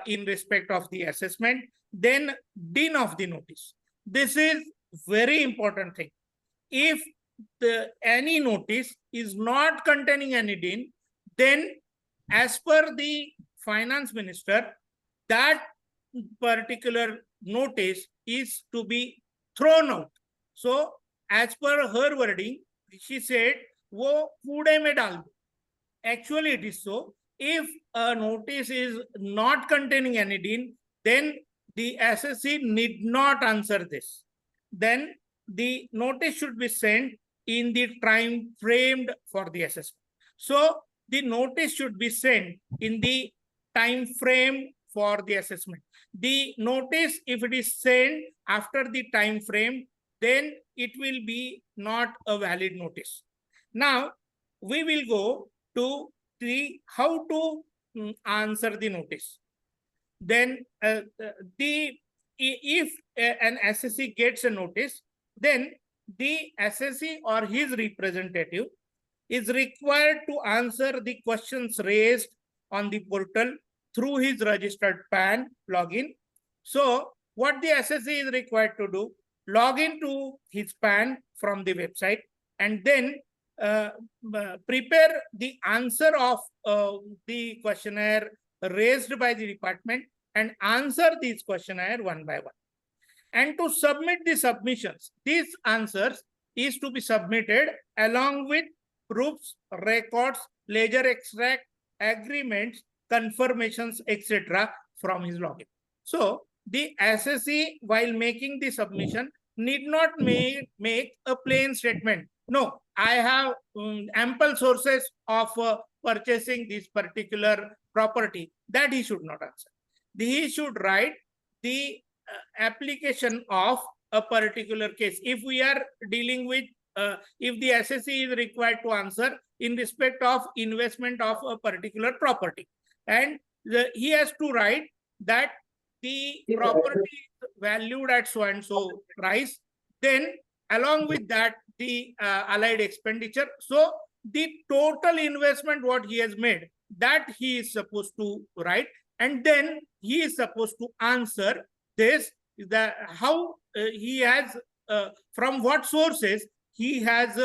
in respect of the assessment, then din of the notice. This is very important thing. If any notice is not containing any din, then as per the finance minister, that particular notice is to be thrown out. So as per her wording, she said, wo kude mein dal do. Actually it is so. If a notice is not containing any din, then the assessee need not answer this. Then the notice should be sent in the time framed for the assessment. So the notice should be sent in the time frame for the assessment. The notice, if it is sent after the time frame, then it will be not a valid notice. Now we will go to how to answer the notice. Then the if an SSC gets a notice, then the SSC or his representative is required to answer the questions raised on the portal through his registered PAN login. So what the SSC is required to do, log into his PAN from the website and then prepare the answer of the questionnaire raised by the department and answer these questionnaire one by one. And to submit the submissions, these answers is to be submitted along with proofs, records, ledger extract, agreements, confirmations, etc. from his login. So the SSC, while making the submission, need not make a plain statement. No, I have ample sources of purchasing this particular property. That he should not answer. He should write the application of a particular case. If we are dealing with, if the SSC is required to answer in respect of investment of a particular property, and he has to write that the property is valued at so and so price, then along with that the allied expenditure. So the total investment what he has made, that he is supposed to write, and then he is supposed to answer this, that how he has from what sources he has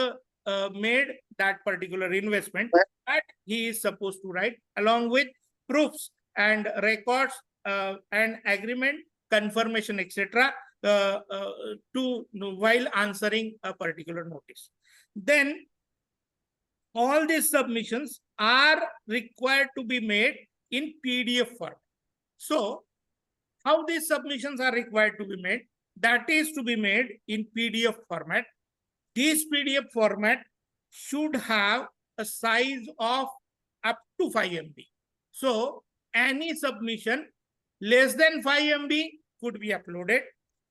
made that particular investment, that he is supposed to write along with proofs and records and agreement, confirmation, etc. To while answering a particular notice. Then all these submissions are required to be made in PDF format. So how these submissions are required to be made? That is to be made in PDF format. This PDF format should have a size of up to 5 MB. So any submission less than 5 MB could be uploaded.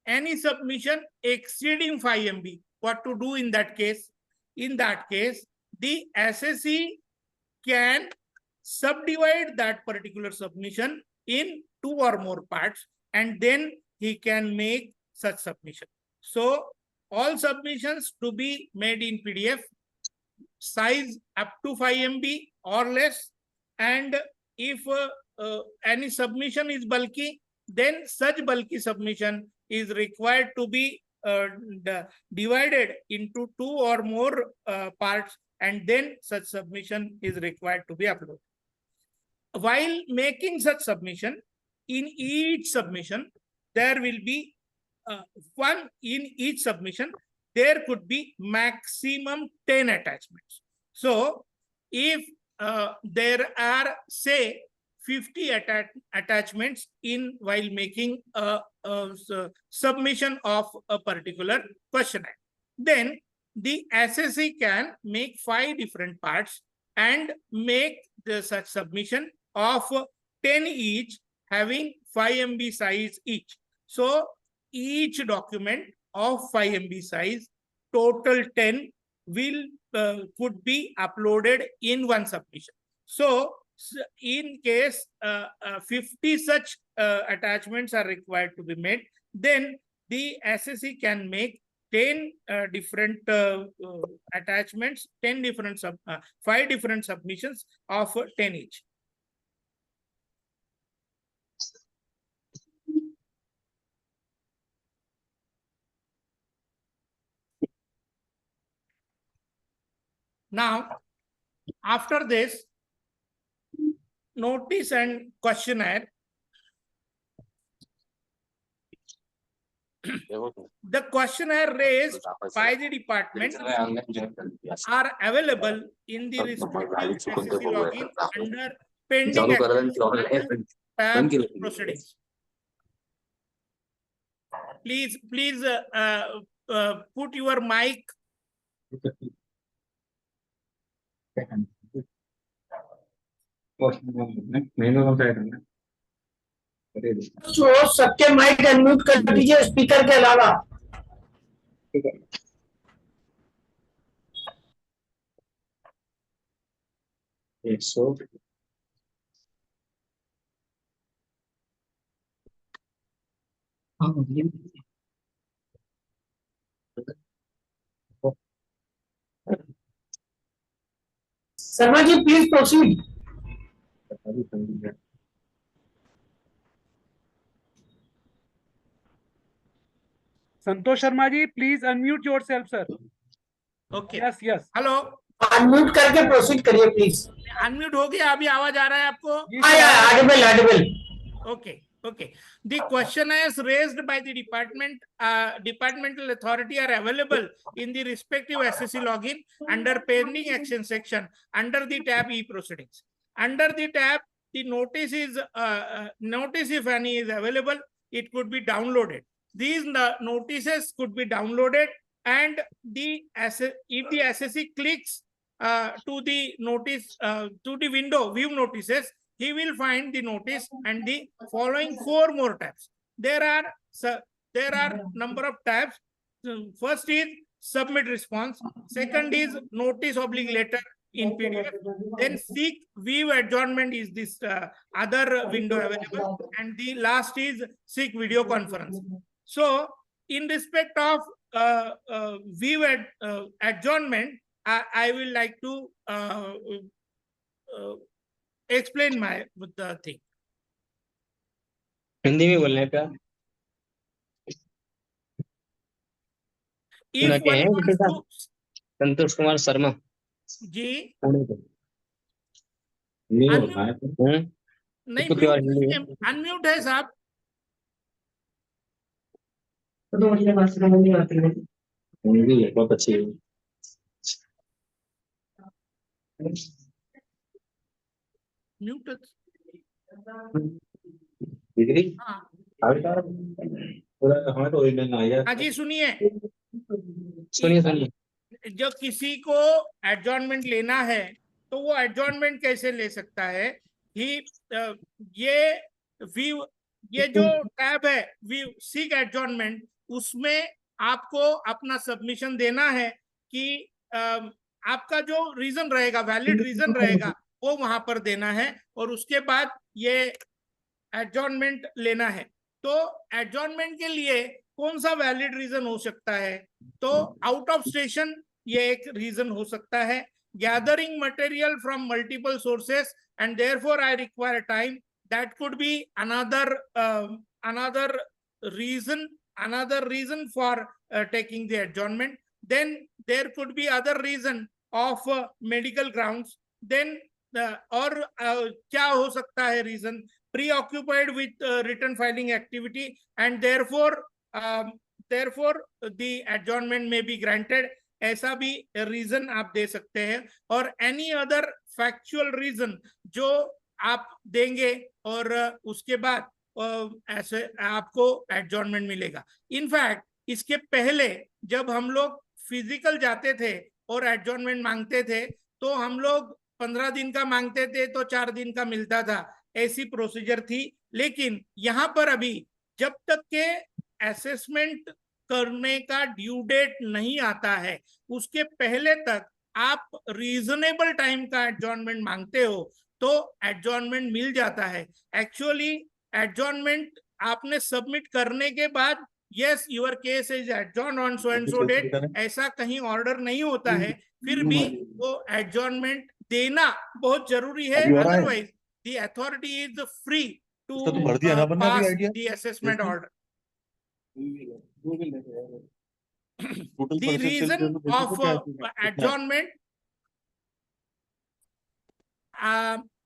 Any submission exceeding 5 MB, what to do in that case? In that case, the SSC can subdivide that particular submission in 2 or more parts, and then he can make such submission. So all submissions to be made in PDF, size up to 5 MB or less, and if any submission is bulky, then such bulky submission is required to be divided into 2 or more parts, and then such submission is required to be uploaded. While making such submission, in each submission, there will be one in each submission, there could be maximum 10 attachments. So if there are, say, 50 attachments in while making a submission of a particular questionnaire, then the SSC can make 5 different parts and make the such submission of 10 each, having 5 MB size each. So each document of 5 MB size, total 10 will could be uploaded in one submission. So in case 50 such attachments are required to be made, then the SSC can make 10 different attachments, 10 different 5 different submissions of 10 each. Now, after this, notice and questionnaire, the questionnaire raised by the department are available in the respective SSC login under pending PAN proceedings. Please put your mic. तो सबके माइक अनम्यूट कर दीजिए स्पीकर के अलावा। Sharma ji please proceed. Santosh Sharma ji, please unmute yourself sir. Okay, yes yes. Hello, unmute करके प्रोसीड करिए प्लीज। अनम्यूट हो गया, अभी आवाज आ रहा है आपको? Audible audible. Okay, okay. The questionnaires raised by the departmental authority are available in the respective SSC login under pending action section under the tab e-proceedings. Under the tab, the notice is notice, if any, is available. It could be downloaded. These notices could be downloaded, and if the SSC clicks to the notice to the window view notices, he will find the notice and the following 4 more tabs. There are number of tabs. First is submit response. Second is notice oblique letter in PDF. Then seek view adjournment is this other window available. And the last is seek video conference. So in respect of view adjournment, I will like to explain the thing. Hindi में बोलने का If one wants to, Santosh Kumar Sharma ji नहीं, अनम्यूट है साहब। बहुत अच्छी है। म्यूट डिग्री हाँ हमें तो हाँ जी, सुनिए। सुनिए जो किसी को एडजॉर्नमेंट लेना है तो वो एडजॉर्नमेंट कैसे ले सकता है? ये जो टैब है व्यू सीक एडजॉर्नमेंट, उसमें आपको अपना सबमिशन देना है कि आपका जो रीजन रहेगा, वैलिड रीजन रहेगा, वो वहां पर देना है और उसके बाद ये एडजॉर्नमेंट लेना है। तो एडजॉर्नमेंट के लिए कौन सा वैलिड रीजन हो सकता है? तो आउट ऑफ स्टेशन ये एक रीजन हो सकता है। Gathering material from multiple sources and therefore I require time, that could be another reason for taking the adjournment. Then there could be other reason of medical grounds. Then और क्या हो सकता है reason? preoccupied with written filing activity, and therefore the adjournment may be granted. ऐसा भी रीजन आप दे सकते हैं, और एनी अदर फैक्चुअल रीजन जो आप देंगे और उसके बाद ऐसे आपको एडजॉर्नमेंट मिलेगा। इनफैक्ट इसके पहले जब हम लोग फिजिकल जाते थे और एडजॉर्नमेंट मांगते थे तो हम लोग 15 दिन का मांगते थे तो 4 दिन का मिलता था, ऐसी प्रोसीजर थी। लेकिन यहाँ पर अभी जब तक के असेसमेंट करने का ड्यू डेट नहीं आता है, उसके पहले तक आप रीजनेबल टाइम का एडजॉर्नमेंट मांगते हो तो एडजॉर्नमेंट मिल जाता है। एक्चुअली एडजॉर्नमेंट आपने सबमिट करने के बाद yes your case is adjourn on so and so date, ऐसा कहीं ऑर्डर नहीं होता है, फिर भी वो एडजॉर्नमेंट देना बहुत जरूरी है। Otherwise the authority is free to pass the assessment order. The reason of adjournment,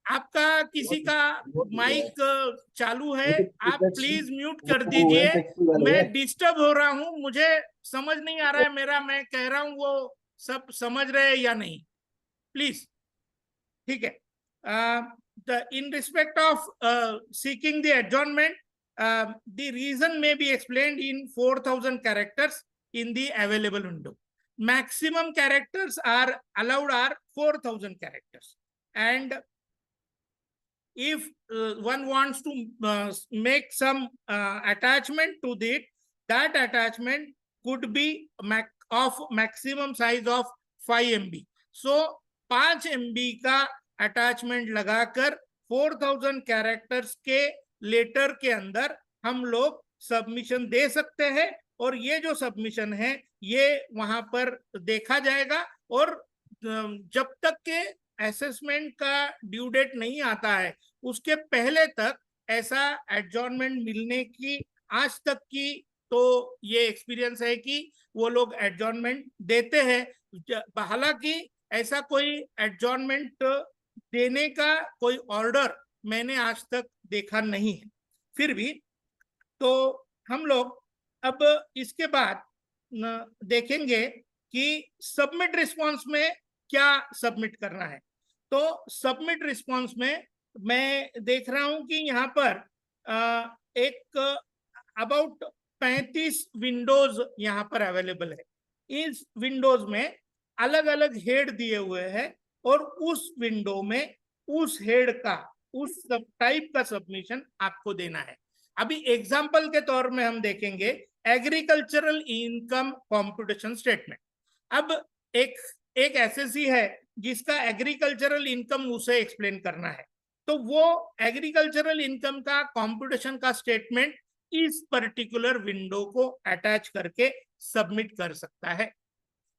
आपका किसी का माइक चालू है, आप प्लीज म्यूट कर दीजिए। मैं डिस्टर्ब हो रहा हूँ, मुझे समझ नहीं आ रहा है मेरा, मैं कह रहा हूँ वो सब समझ रहे हैं या नहीं, प्लीज। ठीक है। In respect of seeking the adjournment, the reason may be explained in 4,000 characters in the available window. Maximum characters are allowed are 4,000 characters. And if one wants to make some attachment to it, that attachment could be of maximum size of 5 MB. So 5 MB का अटैचमेंट लगाकर 4000 कैरेक्टर्स के लेटर के अंदर हम लोग सबमिशन दे सकते हैं और ये जो सबमिशन है ये वहां पर देखा जाएगा और जब तक के असेसमेंट का ड्यू डेट नहीं आता है उसके पहले तक ऐसा एडजॉर्नमेंट मिलने की आज तक की तो ये एक्सपीरियंस है कि वो लोग एडजॉर्नमेंट देते हैं। हालांकि ऐसा कोई एडजॉर्नमेंट देने का कोई ऑर्डर मैंने आज तक देखा नहीं है। फिर भी तो हम लोग अब इसके बाद देखेंगे कि सबमिट रिस्पॉन्स में क्या सबमिट करना है। तो सबमिट रिस्पॉन्स में मैं देख रहा हूं कि यहाँ पर एक अबाउट 35 विंडोज यहाँ पर अवेलेबल है। इस विंडोज में अलग अलग हेड दिए हुए हैं और उस विंडो में उस हेड का उस सब टाइप का सबमिशन आपको देना है। अभी एग्जांपल के तौर में हम देखेंगे एग्रीकल्चरल इनकम कंप्यूटेशन स्टेटमेंट। अब एक एसएससी है जिसका एग्रीकल्चरल इनकम उसे एक्सप्लेन करना है, तो वो एग्रीकल्चरल इनकम का कंप्यूटेशन का स्टेटमेंट इस पर्टिकुलर विंडो को अटैच करके सबमिट कर सकता है।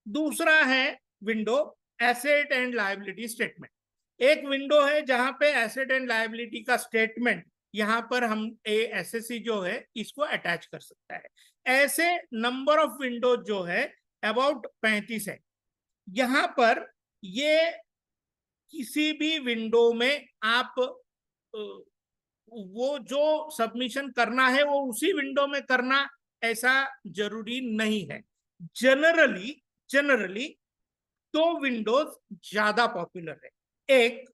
दूसरा है window asset and liability statement. एक विंडो है जहां पे एसेट एंड लायबिलिटी का स्टेटमेंट यहाँ पर हम एसएससी जो है इसको अटैच कर सकता है। ऐसे नंबर ऑफ विंडो जो है अबाउट 35 है। यहाँ पर ये किसी भी विंडो में आप वो जो सबमिशन करना है वो उसी विंडो में करना ऐसा जरूरी नहीं है। जनरली दो विंडोज ज्यादा पॉपुलर है। एक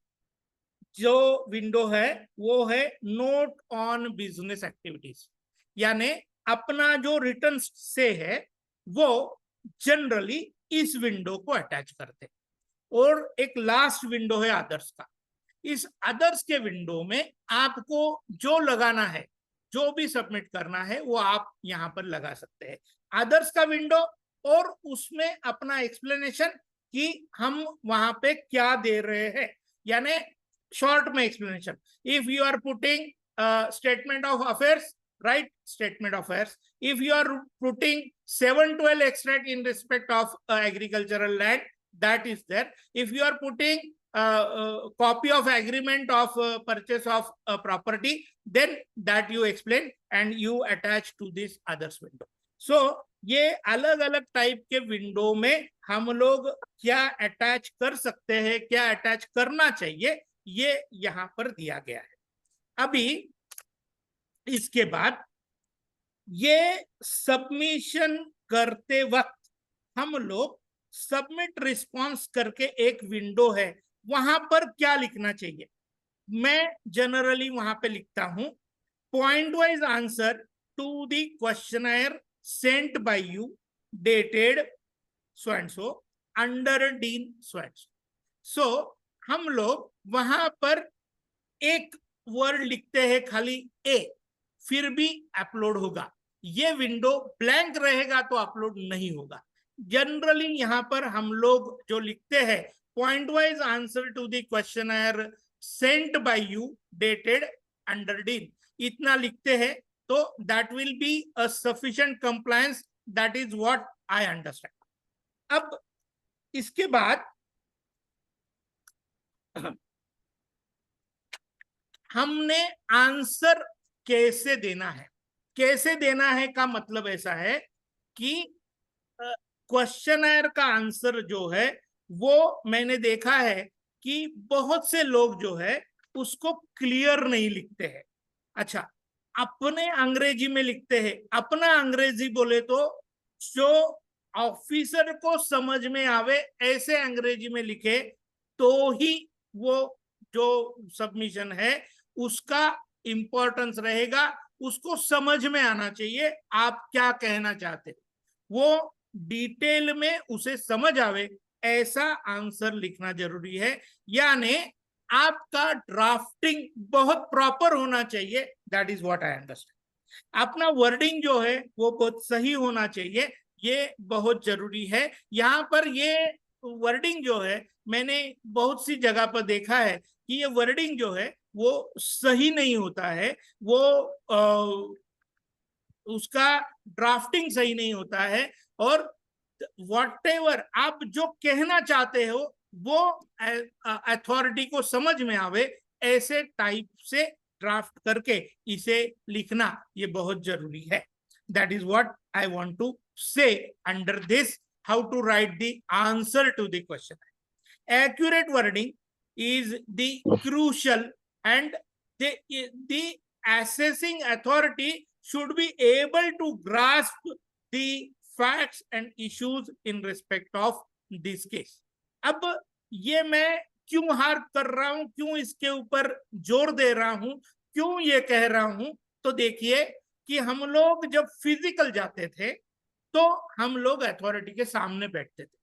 जो विंडो है वो है नोट ऑन बिजनेस एक्टिविटीज, यानी अपना जो रिटर्न से है वो जनरली इस विंडो को अटैच करते हैं। और एक लास्ट विंडो है अदर्स का। इस अदर्स के विंडो में आपको जो लगाना है, जो भी सबमिट करना है वो आप यहाँ पर लगा सकते हैं। अदर्स का विंडो और उसमें अपना एक्सप्लेनेशन कि हम वहां पे क्या दे रहे हैं, यानी शॉर्ट में explanation. If you are putting statement of affairs, write statement of affairs. If you are putting 712 extract in respect of agricultural land, that is there. If you are putting copy of agreement of purchase of property, then that you explain and you attach to this others window. So ये अलग अलग टाइप के विंडो में हम लोग क्या अटैच कर सकते हैं, क्या अटैच करना चाहिए, ये यहाँ पर दिया गया है। अभी इसके बाद ये सबमिशन करते वक्त हम लोग सबमिट रिस्पांस करके एक विंडो है वहां पर क्या लिखना चाहिए। मैं जनरली वहां पे लिखता हूं point wise answer to the questionnaire sent by you dated so and so under DIN so and so. So हम लोग वहां पर एक वर्ड लिखते हैं खाली ए, फिर भी अपलोड होगा। ये विंडो ब्लैंक रहेगा तो अपलोड नहीं होगा। जनरली यहाँ पर हम लोग जो लिखते हैं point wise answer to the questionnaire sent by you dated under dean, इतना लिखते हैं तो that will be a sufficient compliance. That is what I understand. अब इसके बाद हमने आंसर कैसे देना है। कैसे देना है का मतलब ऐसा है कि क्वेश्चनर का आंसर जो है वो मैंने देखा है कि बहुत से लोग जो है उसको क्लियर नहीं लिखते हैं। अच्छा, अपने अंग्रेजी में लिखते हैं। अपना अंग्रेजी बोले तो जो ऑफिसर को समझ में आवे ऐसे अंग्रेजी में लिखे तो ही वो जो सबमिशन है उसका इंपॉर्टेंस रहेगा। उसको समझ में आना चाहिए आप क्या कहना चाहते, वो डिटेल में उसे समझ आवे ऐसा आंसर लिखना जरूरी है। यानी आपका ड्राफ्टिंग बहुत प्रॉपर होना चाहिए। That is what I understand. अपना वर्डिंग जो है वो बहुत सही होना चाहिए, ये बहुत जरूरी है। यहाँ पर ये वर्डिंग जो है मैंने बहुत सी जगह पर देखा है कि ये वर्डिंग जो है वो सही नहीं होता है। वो उसका ड्राफ्टिंग सही नहीं होता है, और व्हाटएवर आप जो कहना चाहते हो वो अथॉरिटी को समझ में आवे, ऐसे टाइप से ड्राफ्ट करके इसे लिखना ये बहुत जरूरी है. That is what I want to say under this, how to write the answer to the question. Accurate wording is the crucial, and the assessing authority should be able to grasp the facts and issues in respect of this case. अब ये मैं क्यों हार कर रहा हूं, क्यों इसके ऊपर जोर दे रहा हूं, क्यों ये कह रहा हूं, तो देखिए कि हम लोग जब फिजिकल जाते थे तो हम लोग अथॉरिटी के सामने बैठते थे.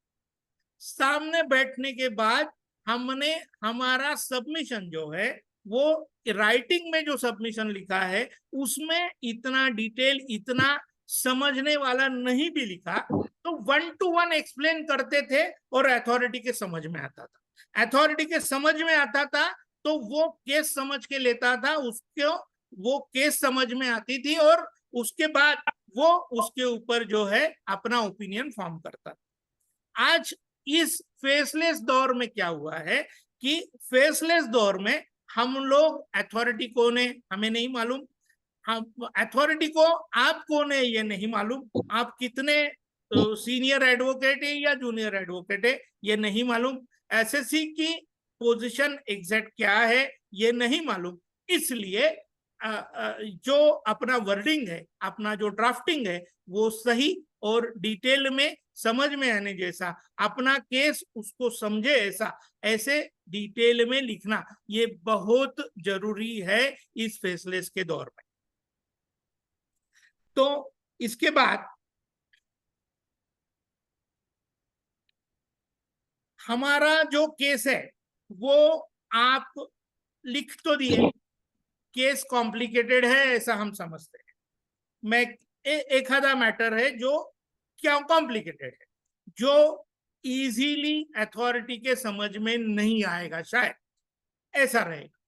सामने बैठने के बाद हमने हमारा सबमिशन जो है वो राइटिंग में जो सबमिशन लिखा है उसमें इतना डिटेल, इतना समझने वाला नहीं भी लिखा, तो 1 to 1 एक्सप्लेन करते थे और अथॉरिटी के समझ में आता था. अथॉरिटी के समझ में आता था तो वो केस समझ के लेता था, उसको वो केस समझ में आती थी और उसके बाद वो उसके ऊपर जो है अपना ओपिनियन फॉर्म करता था. आज इस फेसलेस दौर में क्या हुआ है कि फेसलेस दौर में हम लोग, अथॉरिटी कौन है हमें नहीं मालूम, हम अथॉरिटी को आप कौन है ये नहीं मालूम, आप कितने सीनियर एडवोकेट है या जूनियर एडवोकेट है ये नहीं मालूम, एसएससी की पोजीशन एग्जैक्ट क्या है ये नहीं मालूम. इसलिए जो अपना वर्डिंग है, अपना जो ड्राफ्टिंग है वो सही और डिटेल में समझ में आने जैसा, अपना केस उसको समझे ऐसा, ऐसे डिटेल में लिखना ये बहुत जरूरी है इस फेसलेस के दौर में. तो इसके बाद हमारा जो केस है वो आप लिख तो दिए, केस कॉम्प्लिकेटेड है ऐसा हम समझते हैं. मैं एक आधा मैटर है जो क्या कॉम्प्लिकेटेड है, जो इजीली अथॉरिटी के समझ में नहीं आएगा, शायद ऐसा रहेगा,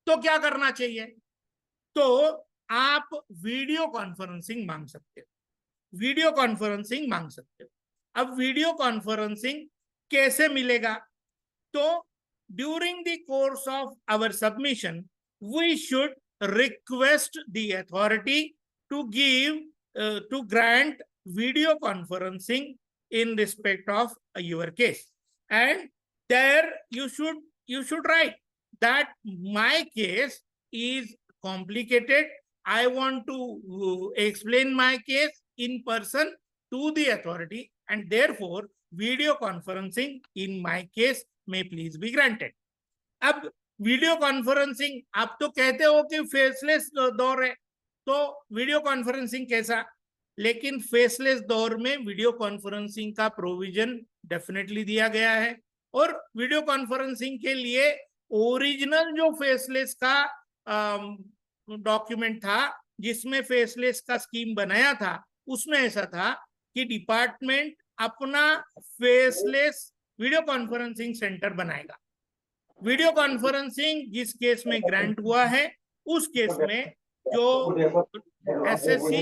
तो क्या करना चाहिए? तो आप वीडियो कॉन्फ्रेंसिंग मांग सकते हो, वीडियो कॉन्फ्रेंसिंग मांग सकते हो. अब वीडियो कॉन्फ्रेंसिंग कैसे मिलेगा? तो during the course of our submission we should request the authority to give to grant video conferencing in respect of your case, and there you should write that my case is complicated, I want to explain my case in person to the authority, and therefore video conferencing in my case may please be granted. अब वीडियो कॉन्फ्रेंसिंग, आप तो कहते हो कि फेसलेस दौर है तो वीडियो कॉन्फ्रेंसिंग कैसा, लेकिन फेसलेस दौर में वीडियो कॉन्फ्रेंसिंग का प्रोविजन डेफिनेटली दिया गया है. और वीडियो कॉन्फ्रेंसिंग के लिए ओरिजिनल जो फेसलेस का डॉक्यूमेंट था जिसमें फेसलेस का स्कीम बनाया था उसमें ऐसा था कि डिपार्टमेंट अपना फेसलेस वीडियो कॉन्फ्रेंसिंग सेंटर बनाएगा. वीडियो कॉन्फ्रेंसिंग जिस केस में ग्रांट हुआ है उस केस में जो एसएससी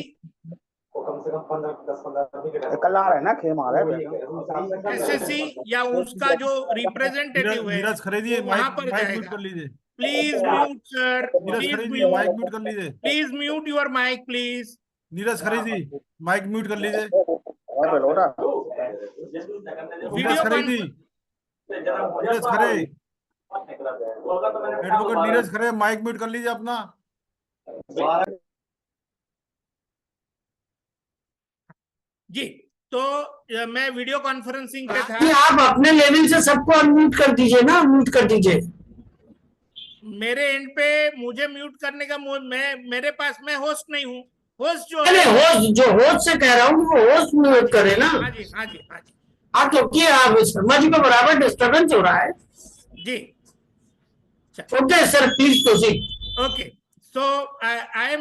एसएससी या उसका जो रिप्रेजेंटेटिव है वहां पर जाएगा. Please mute sir, please mute your mic please. Neeraj Khare ji mic mute कर लीजिए. Neeraj Khare, advocate Neeraj Khare mic mute कर लीजिए अपना. जी, तो मैं वीडियो कॉन्फ्रेंसिंग पे था. आप अपने लेवल से सबको अनम्यूट कर दीजिए ना, म्यूट कर दीजिए. मेरे एंड पे मुझे म्यूट करने का मेरे पास, मैं होस्ट नहीं हूँ. होस्ट जो है, होस्ट जो होस्ट से कह रहा हूँ वो होस्ट म्यूट करे ना. हाँ जी हाँ जी हाँ जी. आप तो क्या, आप शर्मा जी को बराबर डिस्टर्बेंस हो रहा है जी. Okay sir, please proceed. Okay, so I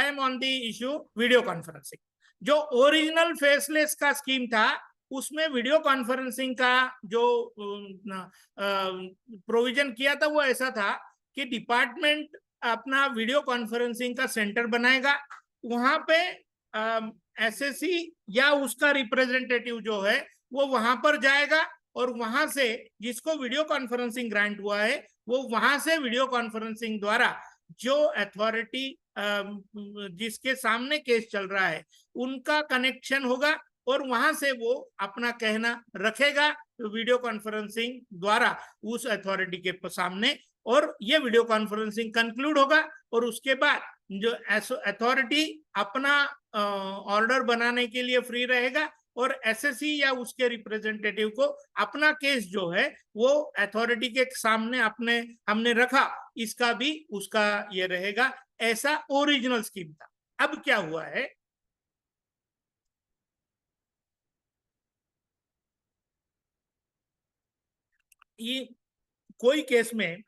am on the issue video conferencing. जो ओरिजिनल फेसलेस का स्कीम था उसमें वीडियो कॉन्फ्रेंसिंग का जो प्रोविजन किया था वो ऐसा था कि डिपार्टमेंट अपना वीडियो कॉन्फ्रेंसिंग का सेंटर बनाएगा, वहां पे एसएससी या उसका रिप्रेजेंटेटिव जो है वो वहां पर जाएगा और वहां से जिसको वीडियो कॉन्फ्रेंसिंग ग्रांट हुआ है वो वहां से वीडियो कॉन्फ्रेंसिंग द्वारा जो अथॉरिटी जिसके सामने केस चल रहा है उनका कनेक्शन होगा और वहां से वो अपना कहना रखेगा वीडियो कॉन्फ्रेंसिंग द्वारा उस अथॉरिटी के सामने, और ये वीडियो कॉन्फ्रेंसिंग कंक्लूड होगा और उसके बाद जो अथॉरिटी अपना ऑर्डर बनाने के लिए फ्री रहेगा और एसएससी या उसके रिप्रेजेंटेटिव को अपना केस जो है वो अथॉरिटी के सामने अपने हमने रखा इसका भी उसका ये रहेगा। ऐसा ओरिजिनल स्कीम था। अब क्या हुआ है, ये कोई केस में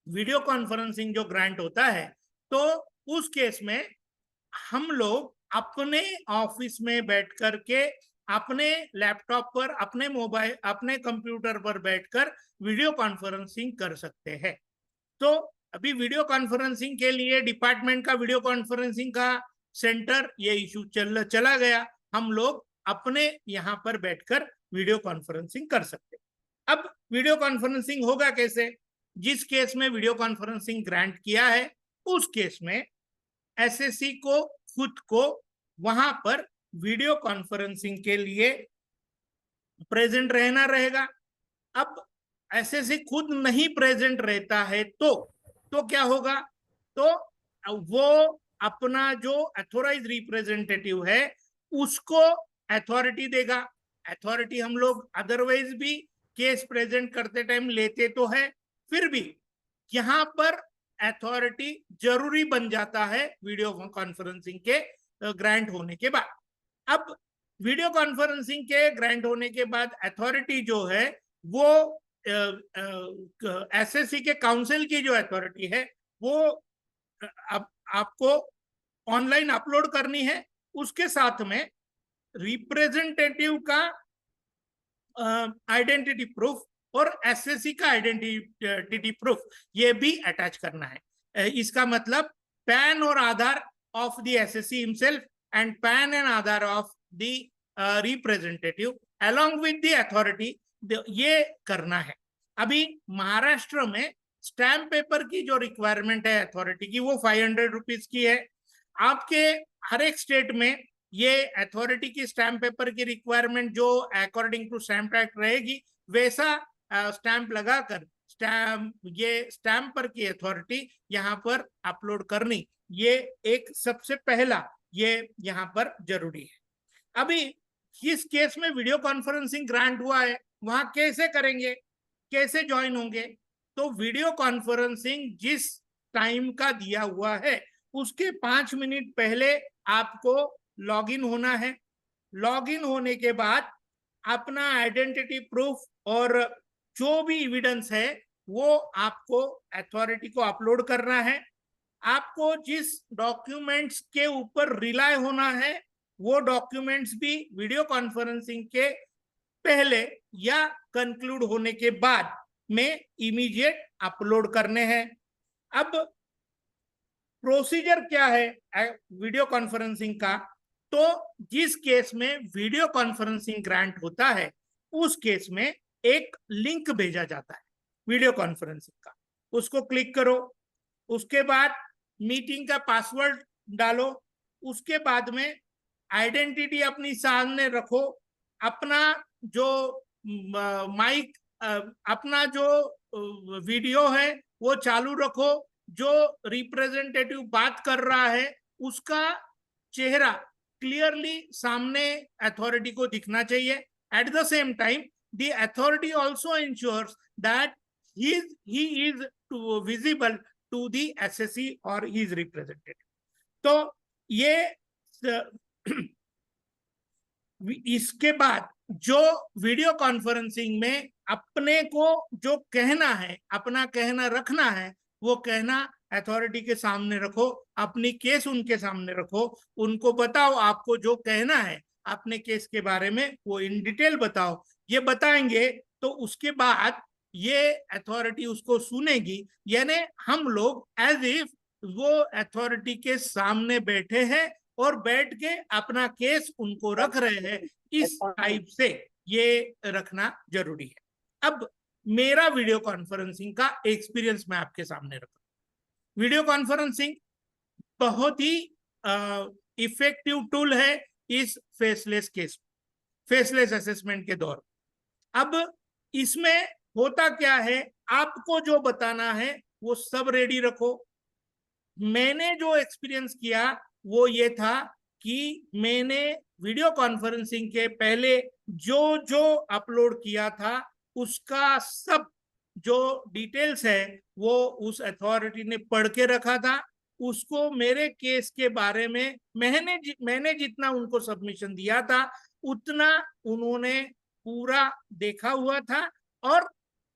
वीडियो कॉन्फ्रेंसिंग जो ग्रांट होता है तो उस केस में हम लोग अपने ऑफिस में बैठ करके अपने लैपटॉप पर, अपने मोबाइल, अपने कंप्यूटर पर बैठकर वीडियो कॉन्फ्रेंसिंग कर सकते हैं। तो अभी वीडियो कॉन्फ्रेंसिंग के लिए डिपार्टमेंट का वीडियो कॉन्फ्रेंसिंग का सेंटर ये इशू चला गया, हम लोग अपने यहाँ पर बैठकर वीडियो कॉन्फ्रेंसिंग कर सकते हैं। अब वीडियो कॉन्फ्रेंसिंग होगा कैसे? जिस केस में वीडियो कॉन्फ्रेंसिंग ग्रांट किया है उस केस में एसएससी को खुद को वहां पर वीडियो कॉन्फ्रेंसिंग के लिए प्रेजेंट रहना रहेगा। अब एसएससी खुद नहीं प्रेजेंट रहता है तो क्या होगा, तो वो अपना जो अथॉराइज्ड रिप्रेजेंटेटिव है उसको अथॉरिटी देगा। अथॉरिटी हम लोग अदरवाइज भी केस प्रेजेंट करते टाइम लेते तो है, फिर भी यहाँ पर अथॉरिटी जरूरी बन जाता है वीडियो कॉन्फ्रेंसिंग के ग्रांट होने के बाद। अब वीडियो कॉन्फ्रेंसिंग के ग्रांट होने के बाद अथॉरिटी जो है वो एसएससी के काउंसिल की जो अथॉरिटी है वो अब आपको ऑनलाइन अपलोड करनी है, उसके साथ में रिप्रेजेंटेटिव का आइडेंटिटी प्रूफ और एसएससी का आइडेंटिटी प्रूफ ये भी अटैच करना है। इसका मतलब पैन और Aadhaar of the assessee himself and PAN and Aadhaar of the representative along with the authority, ये करना है। अभी महाराष्ट्र में स्टैम्प पेपर की जो रिक्वायरमेंट है अथॉरिटी की वो 500 रुपीज की है। आपके हर एक स्टेट में ये अथॉरिटी की स्टैम्प पेपर की रिक्वायरमेंट जो अकॉर्डिंग टू स्टैम्प एक्ट रहेगी वैसा स्टैम्प लगाकर स्टैम्प पर की अथॉरिटी यहाँ पर अपलोड करनी, ये एक सबसे पहला ये यहाँ पर जरूरी है। अभी इस केस में वीडियो कॉन्फ्रेंसिंग ग्रांट हुआ है, वहां कैसे करेंगे, कैसे ज्वाइन होंगे? तो वीडियो कॉन्फ्रेंसिंग जिस टाइम का दिया हुआ है उसके 5 मिनट पहले आपको लॉगिन होना है। लॉगिन होने के बाद अपना आइडेंटिटी प्रूफ और जो भी एविडेंस है वो आपको अथॉरिटी को अपलोड करना है। आपको जिस डॉक्यूमेंट्स के ऊपर रिलाय होना है वो डॉक्यूमेंट्स भी वीडियो कॉन्फ्रेंसिंग के पहले या कंक्लूड होने के बाद में इमीडिएट अपलोड करने हैं। अब प्रोसीजर क्या है वीडियो कॉन्फ्रेंसिंग का, तो जिस केस में वीडियो कॉन्फ्रेंसिंग ग्रांट होता है उस केस में एक लिंक भेजा जाता है वीडियो कॉन्फ्रेंसिंग का, उसको क्लिक करो, उसके बाद मीटिंग का पासवर्ड डालो, उसके बाद में आइडेंटिटी अपनी सामने रखो, अपना जो माइक अपना जो वीडियो है वो चालू रखो, जो रिप्रेजेंटेटिव बात कर रहा है उसका चेहरा क्लियरली सामने अथॉरिटी को दिखना चाहिए। At the same time the authority also ensures that he is visible to the SSC or his representative. तो ये इसके बाद जो वीडियो कॉन्फ्रेंसिंग में अपने को जो कहना है, अपना कहना रखना है, वो कहना अथॉरिटी के सामने रखो, अपनी केस उनके सामने रखो, उनको बताओ आपको जो कहना है अपने केस के बारे में वो इन डिटेल बताओ। ये बताएंगे तो उसके बाद ये अथॉरिटी उसको सुनेगी, यानी हम लोग एज इफ वो अथॉरिटी के सामने बैठे हैं और बैठ के अपना केस उनको रख रहे हैं, इस टाइप से ये रखना जरूरी है। अब मेरा वीडियो कॉन्फ्रेंसिंग का एक्सपीरियंस मैं आपके सामने रखा। वीडियो कॉन्फ्रेंसिंग बहुत ही इफेक्टिव टूल है इस फेसलेस केस, फेसलेस असेसमेंट के दौर। अब इसमें होता क्या है, आपको जो बताना है वो सब रेडी रखो। मैंने जो एक्सपीरियंस किया वो ये था कि मैंने वीडियो कॉन्फ्रेंसिंग के पहले जो जो अपलोड किया था उसका सब जो डिटेल्स है वो उस अथॉरिटी ने पढ़ के रखा था। उसको मेरे केस के बारे में मैंने जितना उनको सबमिशन दिया था उतना उन्होंने पूरा देखा हुआ था, और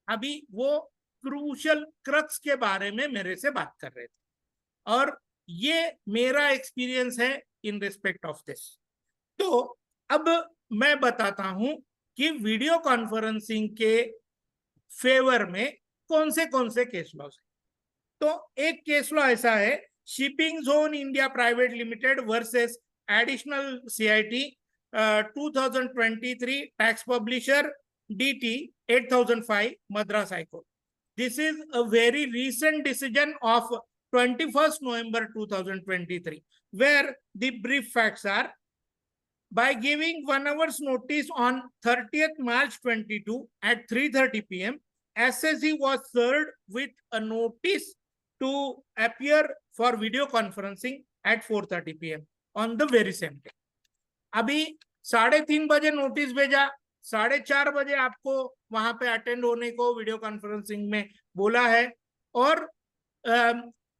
अभी वो क्रूशल क्रक्स के बारे में मेरे से बात कर रहे थे, और ये मेरा एक्सपीरियंस है इन रिस्पेक्ट ऑफ दिस। तो अब मैं बताता हूं कि वीडियो कॉन्फ्रेंसिंग के फेवर में कौन से केस लॉज है। तो एक केस लॉ ऐसा है, shipping zone India private limited versus additional CIT 2023 tax publisher DT 8005 Madras High Court. This is a very recent decision of 21st November 2023, where the brief facts are: by giving 1 hour's notice on 30th March 22 at 3:30 p.m., SSE was served with a notice to appear for video conferencing at 4:30 p.m. on the very same day. अभी 3:30 बजे नोटिस भेजा, 4:30 बजे आपको वहां पे अटेंड होने को वीडियो कॉन्फ्रेंसिंग में बोला है, और